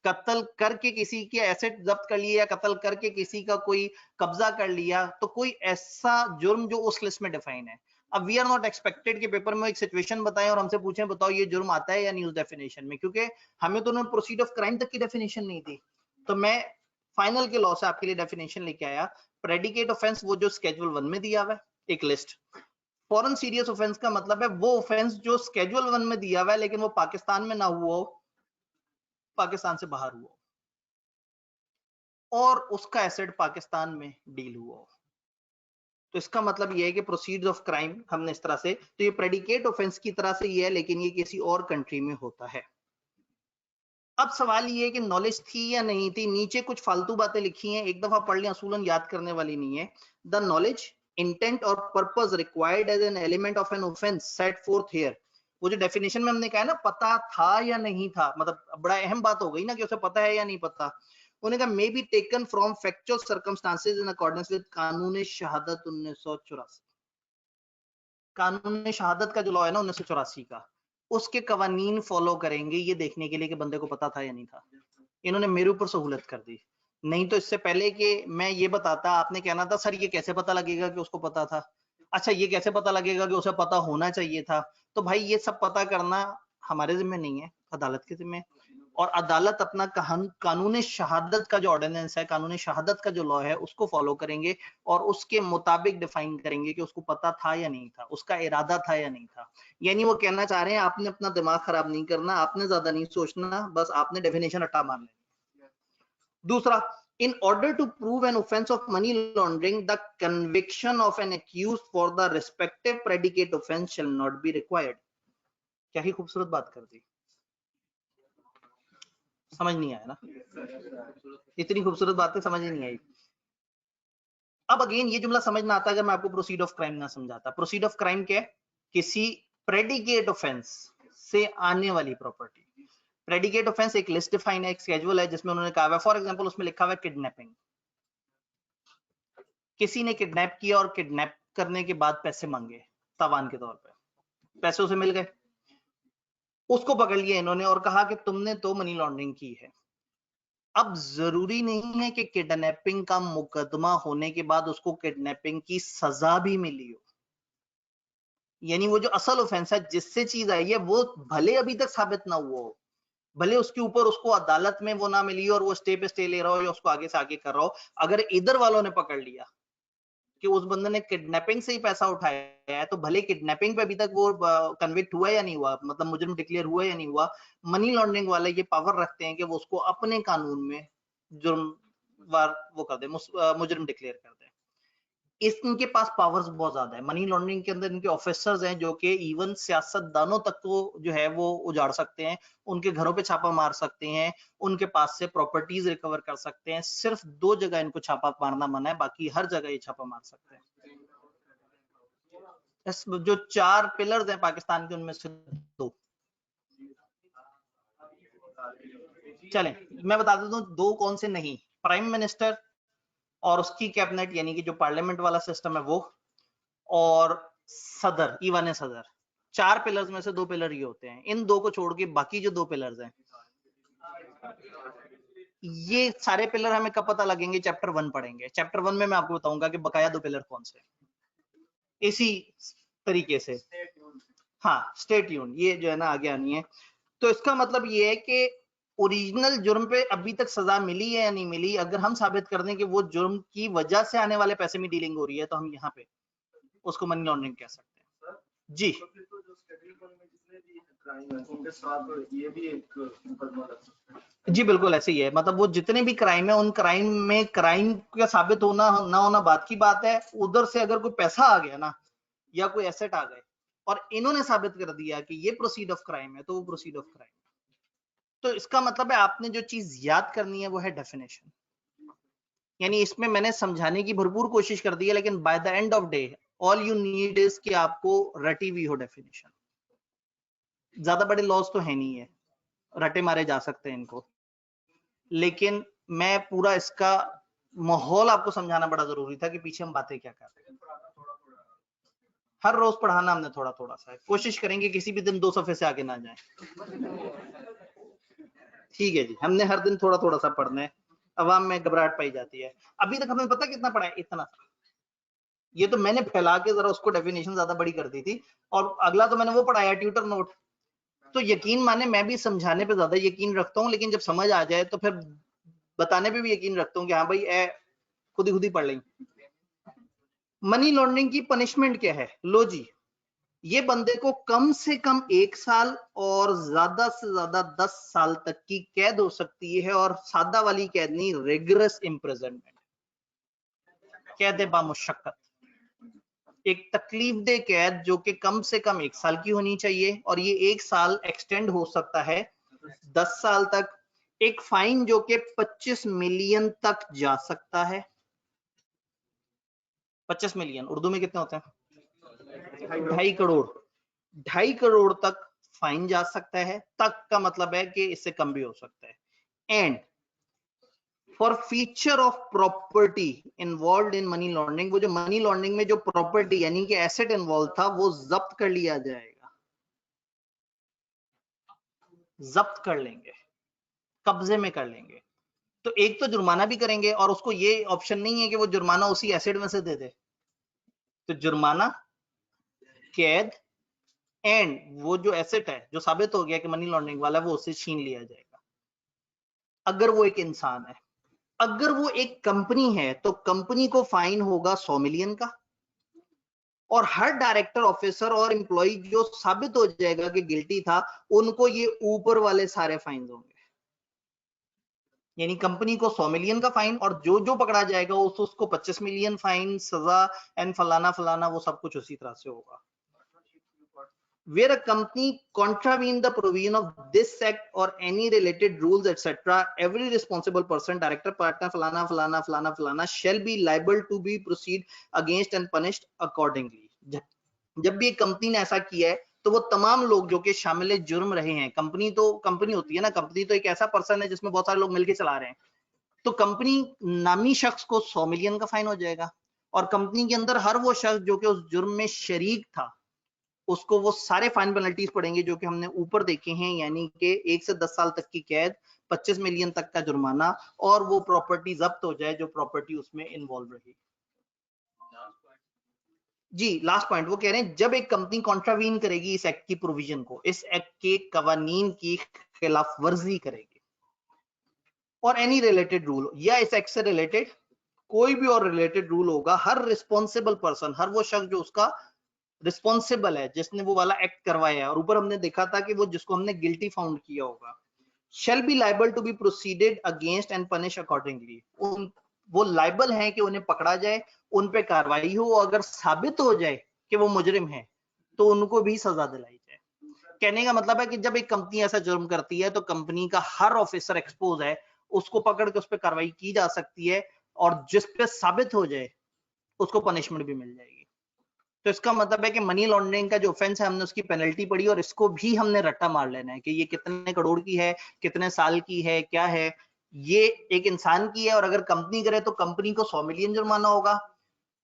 कत्ल करके किसी के एसेट जब्त कर लिया, कत्ल करके किसी का कोई कब्जा कर लिया, तो कोई ऐसा जुर्म जो उस लिस्ट में डिफाइन है. अब वी आर नॉट एक्सपेक्टेड के पेपर में एक सिचुएशन बताएं और हमसे पूछें बताओ ये जुर्म आता है या नहीं उस डेफिनेशन में, क्योंकि हमें तो उन्होंने प्रोसीड ऑफ क्राइम तक की डेफिनेशन नहीं दी. तो मैं फाइनल के लॉ से आपके लिए डेफिनेशन लेके आया. प्रेडिकेट ऑफेंस वो जो स्केड्यूल 1 में दिया हुआ है, एक लिस्ट. फॉरेन सीरियस ऑफेंस का मतलब है वो ऑफेंस जो स्केड्यूल 1 में दिया हुआ है लेकिन वो पाकिस्तान में ना हुआ हो, पाकिस्तान से बाहर हुआ और उसका एसेट पाकिस्तान में डील हुआ हो. तो इसका मतलब ये है कि प्रोसीड्स ऑफ क्राइम हमने इस तरह से, तो ये प्रेडिकेट ऑफेंस की तरह से ये है लेकिन ये किसी और कंट्री में होता है. अब सवाल ये है कि नॉलेज थी या नहीं थी. नीचे कुछ फालतू बातें लिखी हैं, एक दफा पढ़ लें, असूलन याद करने वाली नहीं है. द नॉलेज, इंटेंट और purpose required as an element of an offence set forth here. वो जो डेफिनेशन में हमने कहा है ना, पता था या नहीं था, मतलब बड़ा अहम बात हो गई ना कि उसे पता है या नहीं पता. उन्होंने कहा may be taken from factual circumstances in accordance with कानून शहादत 1984. कानून शहादत का जो लॉ है ना 1984 का, उसके कवानीन फॉलो करेंगे ये देखने के लिए कि बंदे को पता था या नहीं था. इन्होंने मेरे ऊपर सहूलत कर दी. नहीं तो इससे पहले कि मैं ये बताता, आपने कहना था सर ये कैसे पता लगेगा कि उसको पता था. अच्छा ये कैसे पता लगेगा कि उसे पता होना चाहिए था. तो भाई ये सब पता करना हमारे जिम्मे नहीं है, अदालत के जिम्मे. और अदालत अपना कानून शहादत का जो ऑर्डिनेंस है, कानून शहादत का जो लॉ है उसको फॉलो करेंगे और उसके मुताबिक डिफाइन करेंगे कि उसको पता था या नहीं था, उसका इरादा था या नहीं था. यानी वो कहना चाह रहे हैं आपने अपना दिमाग खराब नहीं करना, आपने ज्यादा नहीं सोचना, बस आपने डेफिनेशन हटा मारनी. दूसरा, in order to prove an offense of money laundering, the conviction of an accused for the respective predicate offense shall not be required. क्या ही खूबसूरत बात कर दी. समझ नहीं आया ना, इतनी खूबसूरत बातें समझ ही नहीं आई. अब अगेन ये जुमला समझ ना आता अगर मैं आपको प्रोसीड ऑफ क्राइम ना समझाता. प्रोसीड ऑफ क्राइम क्या है? किसी प्रेडिकेट ऑफेंस से आने वाली प्रॉपर्टी. प्रेडिकेट ऑफेंस एक लिस्ट डिफाइन है, एक स्केड्यूल है जिसमें उन्होंने कहा है, फॉर एग्जांपल उसमें लिखा हुआ है किडनैपिंग. किसी ने किडनैप किया और किडनैप करने के बाद पैसे मांगे तावान के तौर पे, पैसे उसे मिल गए, उसको पकड़ लिया इन्होंने और कहा कि तुमने तो मनी लॉन्ड्रिंग की है. अब जरूरी नहीं है कि किडनैपिंग का मुकदमा होने के बाद उसको किडनैपिंग की सजा भी मिली हो. यानी वो जो असल ऑफेंस है जिससे चीज आई है वो भले अभी तक साबित ना हुआ हो, भले उसके ऊपर उसको अदालत में वो ना मिली और वो स्टे पे स्टे ले रहा हो या उसको आगे से आगे कर रहा हो, अगर इधर वालों ने पकड़ लिया कि उस बंदे ने किडनैपिंग से ही पैसा उठाया है, तो भले किडनैपिंग पे अभी तक वो कन्विक्ट हुआ या नहीं हुआ, मतलब मुजरिम डिक्लेयर हुआ या नहीं हुआ, मनी लॉन्ड्रिंग वाले ये पावर रखते हैं कि वो उसको अपने कानून में जुर्मवार वो कर दे, मुजरिम डिक्लेयर कर दे. इनके पास पावर्स बहुत ज्यादा है. मनी लॉन्ड्रिंग के अंदर इनके ऑफिसर्स हैं जो कि इवन सियासतदानों तक को जो है वो उजाड़ सकते हैं, उनके घरों पे छापा मार सकते हैं, उनके पास से प्रॉपर्टीज रिकवर कर सकते हैं. सिर्फ 2 जगह इनको छापा मारना मना है, बाकी हर जगह ये छापा मार सकते हैं. जो 4 पिलर्स हैं पाकिस्तान के उनमें से 2. चलें मैं बता देता हूँ 2 कौन से नहीं. प्राइम मिनिस्टर और उसकी कैबिनेट यानी कि जो पार्लियामेंट वाला सिस्टम है वो, और सदर, ईवान सदर. 4 पिलर्स में से 2 पिलर ये होते हैं. इन 2 को छोड़ के बाकी जो 2 पिलर्स हैं, ये सारे पिलर हमें कब पता लगेंगे? चैप्टर 1 पढ़ेंगे. चैप्टर 1 में मैं आपको बताऊंगा कि बकाया 2 पिलर कौन से. इसी तरीके से हाँ स्टे ट्यून्ड, ये जो है ना आगे आनी है. तो इसका मतलब ये है कि ओरिजिनल जुर्म पे अभी तक सजा मिली है या नहीं मिली, अगर हम साबित कर दें कि वो जुर्म की वजह से आने वाले पैसे में डीलिंग हो रही है, तो हम यहाँ पे उसको मनी लॉन्ड्रिंग कह सकते हैं. जी उनके साथ ये भी एक मुकदमा लग सकता है. जी बिल्कुल ऐसे ही है, मतलब वो जितने भी क्राइम है उन क्राइम में क्राइम का साबित होना ना होना बात की बात है, उधर से अगर कोई पैसा आ गया ना या कोई एसेट आ गए और इन्होंने साबित कर दिया कि ये प्रोसीड ऑफ क्राइम है, तो वो प्रोसीड ऑफ क्राइम। तो इसका मतलब है आपने जो चीज याद करनी है वो है डेफिनेशन। यानी इसमें मैंने समझाने की भरपूर कोशिश कर दी है, लेकिन by the end of day all you need is कि आपको रटी हुई हो डेफिनेशन। ज्यादा बड़े लॉस तो है नहीं है, रटे मारे जा सकते हैं इनको, लेकिन मैं पूरा इसका माहौल आपको समझाना बड़ा जरूरी था कि पीछे हम बातें क्या कर रहे हैं। हर रोज पढ़ाना हमने थोड़ा थोड़ा सा है, कोशिश करेंगे किसी भी दिन 2 सफ़े से आगे ना जाए। ठीक है जी, हमने हर दिन थोड़ा थोड़ा सा पढ़ना है, अवाम में घबराहट पाई जाती है। अभी तक हमें पता कितना पढ़ा है? इतना सा। ये तो मैंने फैला के जरा उसको डेफिनेशन ज्यादा बड़ी कर दी थी, और अगला तो मैंने वो पढ़ाया ट्यूटर नोट। तो यकीन माने मैं भी समझाने पे ज्यादा यकीन रखता हूँ, लेकिन जब समझ आ जाए तो फिर बताने पे भी यकीन रखता हूँ कि हाँ भाई खुद ही पढ़ लेंगे। मनी लॉन्ड्रिंग की पनिशमेंट क्या है? लो जी, ये बंदे को कम से कम 1 साल और ज्यादा से ज्यादा 10 साल तक की कैद हो सकती है, और सादा वाली कैद नहीं, रिगरस इम्प्रिजनमेंट, कैद बामुशक्कत, एक तकलीफदेह कैद जो कि कम से कम 1 साल की होनी चाहिए, और ये 1 साल एक्सटेंड हो सकता है 10 साल तक। एक फाइन जो कि 25 मिलियन तक जा सकता है। 25 मिलियन उर्दू में कितने होते हैं? 2.5 करोड़। 2.5 करोड़ तक फाइन जा सकता है, तक का मतलब है कि इससे कम भी हो सकता है। And for feature of property involve in money laundering, वो जो मनी लॉन्ड्रिंग में जो प्रॉपर्टी यानी कि एसेट इन्वॉल्व था वो जब्त कर लिया जाएगा, जब्त कर लेंगे, कब्जे में कर लेंगे। तो एक तो जुर्माना भी करेंगे, और उसको ये ऑप्शन नहीं है कि वो जुर्माना उसी एसेट में से दे दे। तो जुर्माना, कैद, एंड वो जो एसेट है जो साबित हो गया कि मनी लॉन्ड्रिंग वाला, वो उससे छीन लिया जाएगा। अगर वो एक इंसान है, अगर वो एक कंपनी है तो कंपनी को फाइन होगा 100 मिलियन का, और हर डायरेक्टर, ऑफिसर और एम्प्लॉय जो साबित हो जाएगा कि गिल्टी था, उनको ये ऊपर वाले सारे फाइन होंगे। यानी कंपनी को 100 मिलियन का फाइन, और जो जो पकड़ा जाएगा उसको 25 मिलियन फाइन, सजा एंड फलाना फलाना, वो सब कुछ उसी तरह से होगा। Where a company contravene the provision of this act or any related rules etc, every responsible person, director, partner, falana falana falana falana, shall be liable to be proceed against and punished accordingly। जब भी एक company ने ऐसा किया है तो वो तमाम लोग जो कि शामिल जुर्म रहे हैं, कंपनी तो कंपनी होती है ना, कंपनी तो एक ऐसा पर्सन है जिसमें बहुत सारे लोग मिलकर चला रहे हैं, तो कंपनी नामी शख्स को 100 मिलियन का फाइन हो जाएगा, और कंपनी के अंदर हर वो शख्स जो कि उस जुर्म में शरीक था उसको वो सारे फाइन पेनल्टीज पड़ेंगे जो कि हमने ऊपर देखे हैं, यानी कि 1 से 10 साल तक की कैद, 25 मिलियन तक का जुर्माना, और वो प्रॉपर्टी जब्त हो जाए जो प्रॉपर्टी उसमें इन्वॉल्व रही। जी लास्ट पॉइंट वो कह रहे हैं, जब एक कंपनी कॉन्ट्रावीन करेगी इस एक्ट की प्रोविजन को, इस एक्ट के कवानीन की खिलाफ वर्जी करेगी, और एनी रिलेटेड रूल, या इस एक्ट से रिलेटेड कोई भी और रिलेटेड रूल होगा, हर रिस्पॉन्सिबल पर्सन, हर वो शख्स जो उसका रिस्पॉन्सिबल है, जिसने वो वाला एक्ट करवाया है, और ऊपर हमने देखा था कि वो जिसको हमने गिल्टी फाउंड किया होगा, shall be liable to be proceeded against and punished accordingly, वो लाइबल हैं कि उन्हें पकड़ा जाए, उन पे कार्रवाई हो, अगर साबित हो जाए कि वो मुजरिम है तो उनको भी सजा दिलाई जाए। कहने का मतलब है कि जब एक कंपनी ऐसा जुर्म करती है तो कंपनी का हर ऑफिसर एक्सपोज है, उसको पकड़ के उस पर कार्रवाई की जा सकती है, और जिस पे साबित हो जाए उसको पनिशमेंट भी मिल जाएगी। तो इसका मतलब है कि मनी लॉन्ड्रिंग का जो ऑफेंस है हमने उसकी पेनल्टी पड़ी, और इसको भी हमने रट्टा मार लेना है कि ये कितने करोड़ की है, कितने साल की है, क्या है। ये एक इंसान की है, और अगर कंपनी करे तो कंपनी को 100 मिलियन जुर्माना होगा,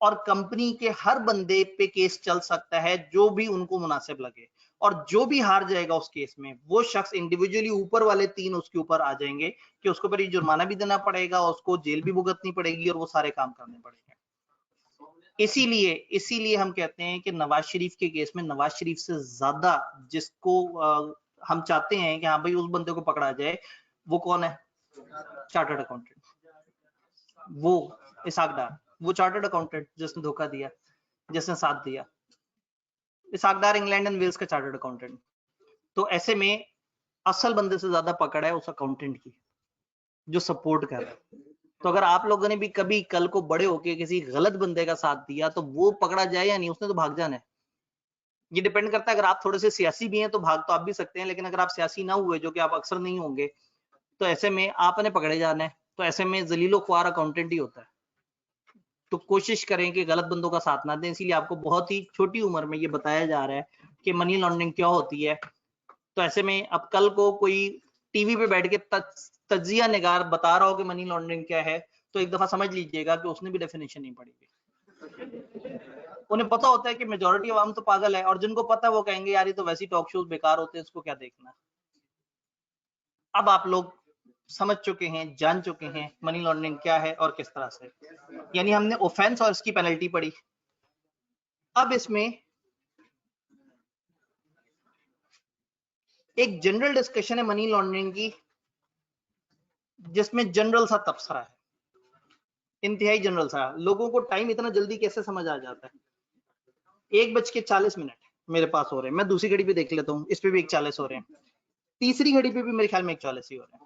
और कंपनी के हर बंदे पे केस चल सकता है जो भी उनको मुनासिब लगे, और जो भी हार जाएगा उस केस में वो शख्स इंडिविजुअली ऊपर वाले 3 उसके ऊपर आ जाएंगे कि उसको पर जुर्माना भी देना पड़ेगा, उसको जेल भी भुगतनी पड़ेगी, और वो सारे काम करने पड़ेंगे। इसीलिए हम कहते हैं कि नवाज शरीफ के केस में नवाज शरीफ से ज्यादा जिसको हम चाहते हैं कि हाँ भाई उस बंदे को पकड़ा जाए, वो कौन है? चार्टर्ड अकाउंटेंट, वो इसहाक डार, वो चार्टर्ड अकाउंटेंट जिसने धोखा दिया, जिसने साथ दिया। इसहाक डार इंग्लैंड एंड वेल्स का चार्टर्ड अकाउंटेंट। तो ऐसे में असल बंदे से ज्यादा पकड़ है उस अकाउंटेंट की। जो सपोर्ट कर रहा है। तो अगर आप लोगों ने भी कभी कल को बड़े होके किसी गलत बंदे का साथ दिया तो वो पकड़ा जाए या नहीं, उसने तो भाग जाना है। ये डिपेंड करता है, अगर आप थोड़े से सियासी भी हैं तो भाग तो आप भी सकते हैं, लेकिन अगर आप सियासी ना हुए, जो कि आप अक्सर नहीं होंगे, तो ऐसे में आपने पकड़े जाना है। तो ऐसे में जलीलो ख्वार अकाउंटेंट ही होता है। तो कोशिश करें कि गलत बंदों का साथ ना दें। इसीलिए आपको बहुत ही छोटी उम्र में ये बताया जा रहा है कि मनी लॉन्ड्रिंग क्या होती है। तो ऐसे में अब कल को कोई टीवी पे बैठ के तज्जिया निगार बता रहा हो कि मनी लॉन्ड्रिंग क्या है, तो एक दफा समझ लीजिएगा कि उसने भी डेफिनेशन नहीं पढ़ी हुई। उन्हें पता होता है कि मेजॉरिटी अवाम तो पागल है, और जिनको पता है वो कहेंगे यार ये तो वैसी टॉक शोज बेकार होते हैं, इसको क्या देखना। अब आप लोग समझ चुके हैं, जान चुके हैं मनी लॉन्ड्रिंग क्या है और किस तरह से, यानी हमने ऑफेंस और इसकी पेनल्टी पढ़ी। अब इसमें एक जनरल डिस्कशन है मनी लॉन्ड्रिंग की, जिसमें जनरल सा तबसरा है, इंतहाई जनरल सा। लोगों को टाइम इतना जल्दी कैसे समझ आ जाता है। 1:40 मेरे पास हो रहे हैं, मैं दूसरी घड़ी पे देख लेता हूँ, इस पे भी 1:40 हो रहे हैं, तीसरी घड़ी पे भी मेरे ख्याल में 1:40 ही हो रहे हैं।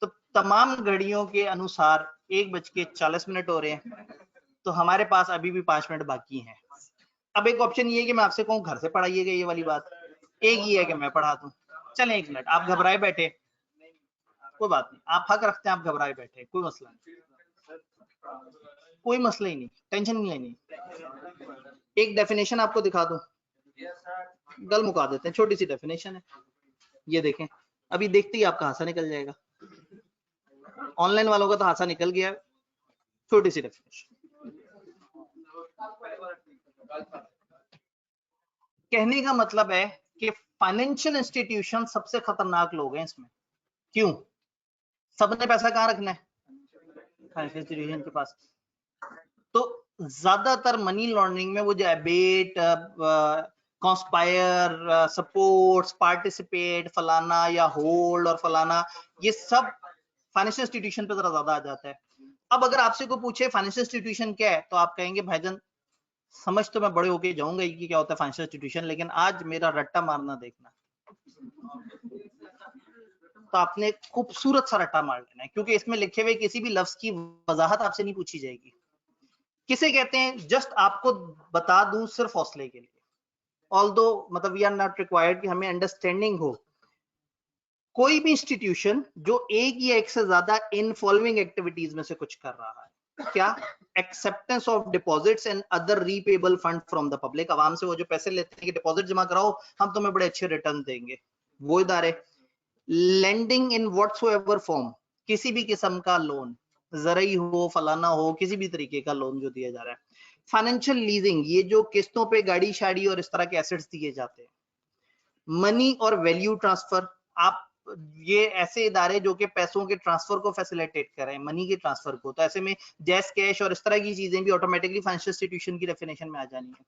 तो तमाम घड़ियों के अनुसार 1:40 हो रहे हैं, तो हमारे पास अभी भी 5 मिनट बाकी हैं। अब एक ऑप्शन ये है कि मैं आपसे कहूँ घर से पढ़ाइएगा ये वाली बात, एक ही है कि मैं पढ़ा दूं। चलें 1 मिनट, आप घबराए बैठे, कोई बात नहीं, आप हक रखते हैं, आप घबराए बैठे, कोई मसला नहीं, कोई मसला ही नहीं, टेंशन नहीं लेनी। एक डेफिनेशन आपको दिखा दूं, गल मुका देते हैं, छोटी सी डेफिनेशन है, ये देखें। अभी देखते ही आपका हासा निकल जाएगा, ऑनलाइन वालों का तो हासा निकल गया। छोटी सी डेफिनेशन, कहने का मतलब है कि फाइनेंशियल इंस्टीट्यूशन सबसे खतरनाक लोग हैं इसमें। क्यों? सबने पैसा कहां रखना है? फाइनेंशियल इंस्टीट्यूशन के पास। तो ज्यादातर मनी लॉन्ड्रिंग में वो जो एबेट, कॉन्स्पायर, सपोर्ट्स, पार्टिसिपेट, फलाना या होल्ड और फलाना, ये सब फाइनेंशियल इंस्टीट्यूशन पे जरा ज्यादा आ जाता है। अब अगर आपसे कोई पूछे फाइनेंशियल इंस्टीट्यूशन क्या है, तो आप कहेंगे भाईजान समझ तो मैं बड़े होके जाऊंगा कि क्या होता है फाइनेंशियल इंस्टीट्यूशन, लेकिन आज मेरा रट्टा मारना देखना। तो आपने खूबसूरत सा रट्टा मार लेना है, क्योंकि इसमें लिखे हुए किसी भी लफ्ज की वजाहत आपसे नहीं पूछी जाएगी। किसे कहते हैं? जस्ट आपको बता दूं सिर्फ हौसले के लिए, ऑल्दो मतलब वी आर नॉट रिक्वायर्ड कि हमें अंडरस्टैंडिंग हो। कोई भी इंस्टीट्यूशन जो एक या एक से ज्यादा इन फॉलोइंग एक्टिविटीज में से कुछ कर रहा है, क्या? Acceptance of deposits and other repayable fund from the public, आवाम से वो जो पैसे लेते हैं कि डिपॉजिट जमा कराओ हम तुम्हें बड़े अच्छे रिटर्न देंगे, वो इदारे। लेंडिंग इन व्हाटसोएवर फॉर्म, किसी भी किस्म का लोन, जरई हो, फलाना हो, किसी भी तरीके का लोन जो दिया जा रहा है। फाइनेंशियल लीजिंग, ये जो किस्तों पे गाड़ी शाड़ी और इस तरह के एसेट्स दिए जाते हैं। मनी और वैल्यू ट्रांसफर, आप ये ऐसे इदारे जो कि पैसों के ट्रांसफर को फैसिलिटेट कर रहे हैं, मनी के ट्रांसफर को, तो ऐसे में जैस कैश और इस तरह की चीजें भी ऑटोमेटिकली फाइनेंशियल इंस्टीट्यूशन की डेफिनेशन में आ जानी है।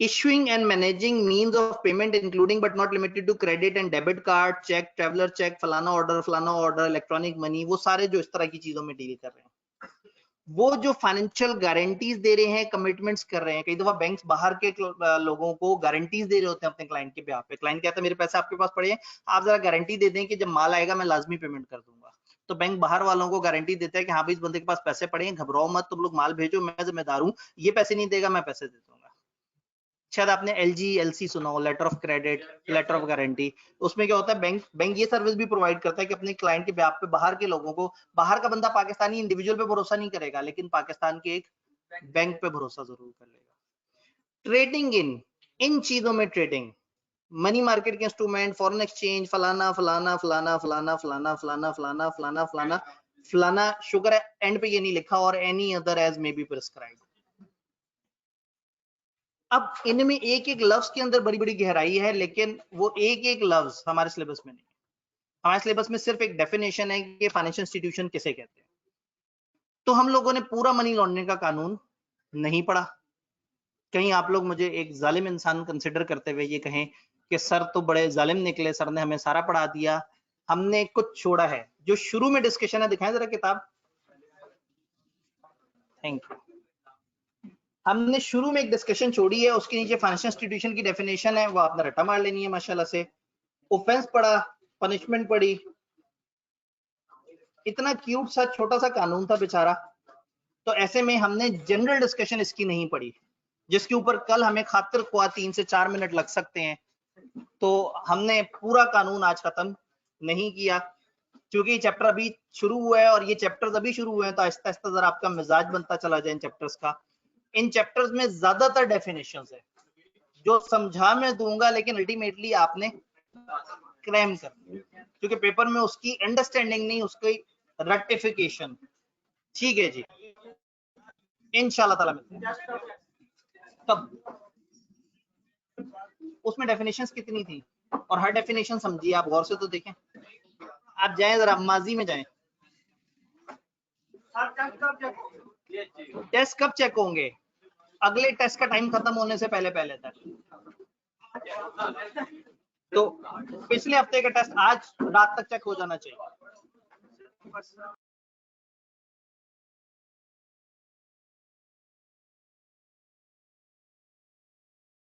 Issuing and managing means of payment including but not limited to credit and debit card, check, traveler check, फलाना order, electronic money, वो सारे जो इस तरह की चीजों में डील कर रहे हैं। वो जो फाइनेंशियल गारंटीज दे रहे हैं, कमिटमेंट्स कर रहे हैं, कई दफा बैंक्स बाहर के लोगों को गारंटीज दे रहे होते हैं अपने क्लाइंट के बेहाफ पे। क्लाइंट कहता है मेरे पैसे आपके पास पड़े हैं, आप जरा गारंटी दे दें कि जब माल आएगा मैं लाजमी पेमेंट कर दूंगा। तो बैंक बाहर वालों को गारंटी देता है कि हाँ भाई इस बंदे के पास पैसे पड़े हैं, घबराओ मत, तुम लोग माल भेजो, मैं जिम्मेदार हूँ, ये पैसे नहीं देगा मैं पैसे दे दूंगा। शायद आपने LG/LC सुना हो, letter of credit, letter of guarantee. उसमें क्या होता है, बैंक ये सर्विस भी प्रोवाइड करता है कि अपने क्लाइंट के बेहाफ पे बाहर के लोगों को, बाहर का बंदा पाकिस्तानी इंडिविजुअल पे भरोसा नहीं करेगा, लेकिन पाकिस्तान के एक बैंक पे भरोसा जरूर कर लेगा। ट्रेडिंग इन चीजों में ट्रेडिंग, मनी मार्केट के इंस्ट्रूमेंट, फॉरेन एक्सचेंज, फलाना फलाना फलाना फलाना फलाना फलाना फलाना फलाना फलाना फलाना, शुक्र है एंड पे ये नहीं लिखा, और any other as may be prescribed. अब इनमें एक एक लफ्ज के अंदर बड़ी बड़ी गहराई है, लेकिन वो एक एक लफ्ज हमारे सिलेबस में नहीं। हमारे सिलेबस में सिर्फ एक डेफिनेशन है कि फाइनेंशियल इंस्टीट्यूशन किसे कहते हैं। तो हम लोगों ने पूरा मनी लॉन्ड्रिंग का कानून नहीं पढ़ा। कहीं आप लोग मुझे एक जालिम इंसान कंसिडर करते हुए ये कहें कि सर तो बड़े जालिम निकले, सर ने हमें सारा पढ़ा दिया, हमने कुछ छोड़ा है। जो शुरू में डिस्कशन है, दिखाएं जरा किताब, थैंक यू। हमने शुरू में एक डिस्कशन छोड़ी है, उसके नीचे फाइनेंशियल इंस्टीट्यूशन की डेफिनेशन है, वो आपने रट्टा मार लेनी है माशाल्लाह से। ऑफेंस पढ़ा, पनिशमेंट पढ़ी, इतना क्यूट सा छोटा सा कानून था बेचारा, तो ऐसे में हमने जनरल डिस्कशन इसकी नहीं पढ़ी, जिसके ऊपर कल हमें खातिर ख्वाह 3 से 4 मिनट लग सकते हैं। तो हमने पूरा कानून आज खत्म नहीं किया, क्योंकि ये चैप्टर अभी शुरू हुआ है और ये चैप्टर्स अभी शुरू हुए हैं, तो आहिस्ता आहिस्ता जरा आपका मिजाज बनता चला जाए इन चैप्टर्स का। इन चैप्टर्स में ज्यादातर डेफिनेशंस है जो समझा मैं दूंगा, लेकिन अल्टीमेटली आपने क्रैम करना, क्योंकि पेपर में उसकी अंडरस्टैंडिंग नहीं, उसकी रेक्टिफिकेशन। ठीक है जी, इंशाल्लाह ताला मिलते हैं। तब उसमें डेफिनेशंस कितनी थी और हर डेफिनेशन समझिए, आप गौर से तो देखें। आप जाएं जरा माजी में जाएं, टेस्ट कब चेक होंगे? अगले टेस्ट का टाइम खत्म होने से पहले पहले तक। तो पिछले हफ्ते का टेस्ट आज रात तक चेक हो जाना चाहिए।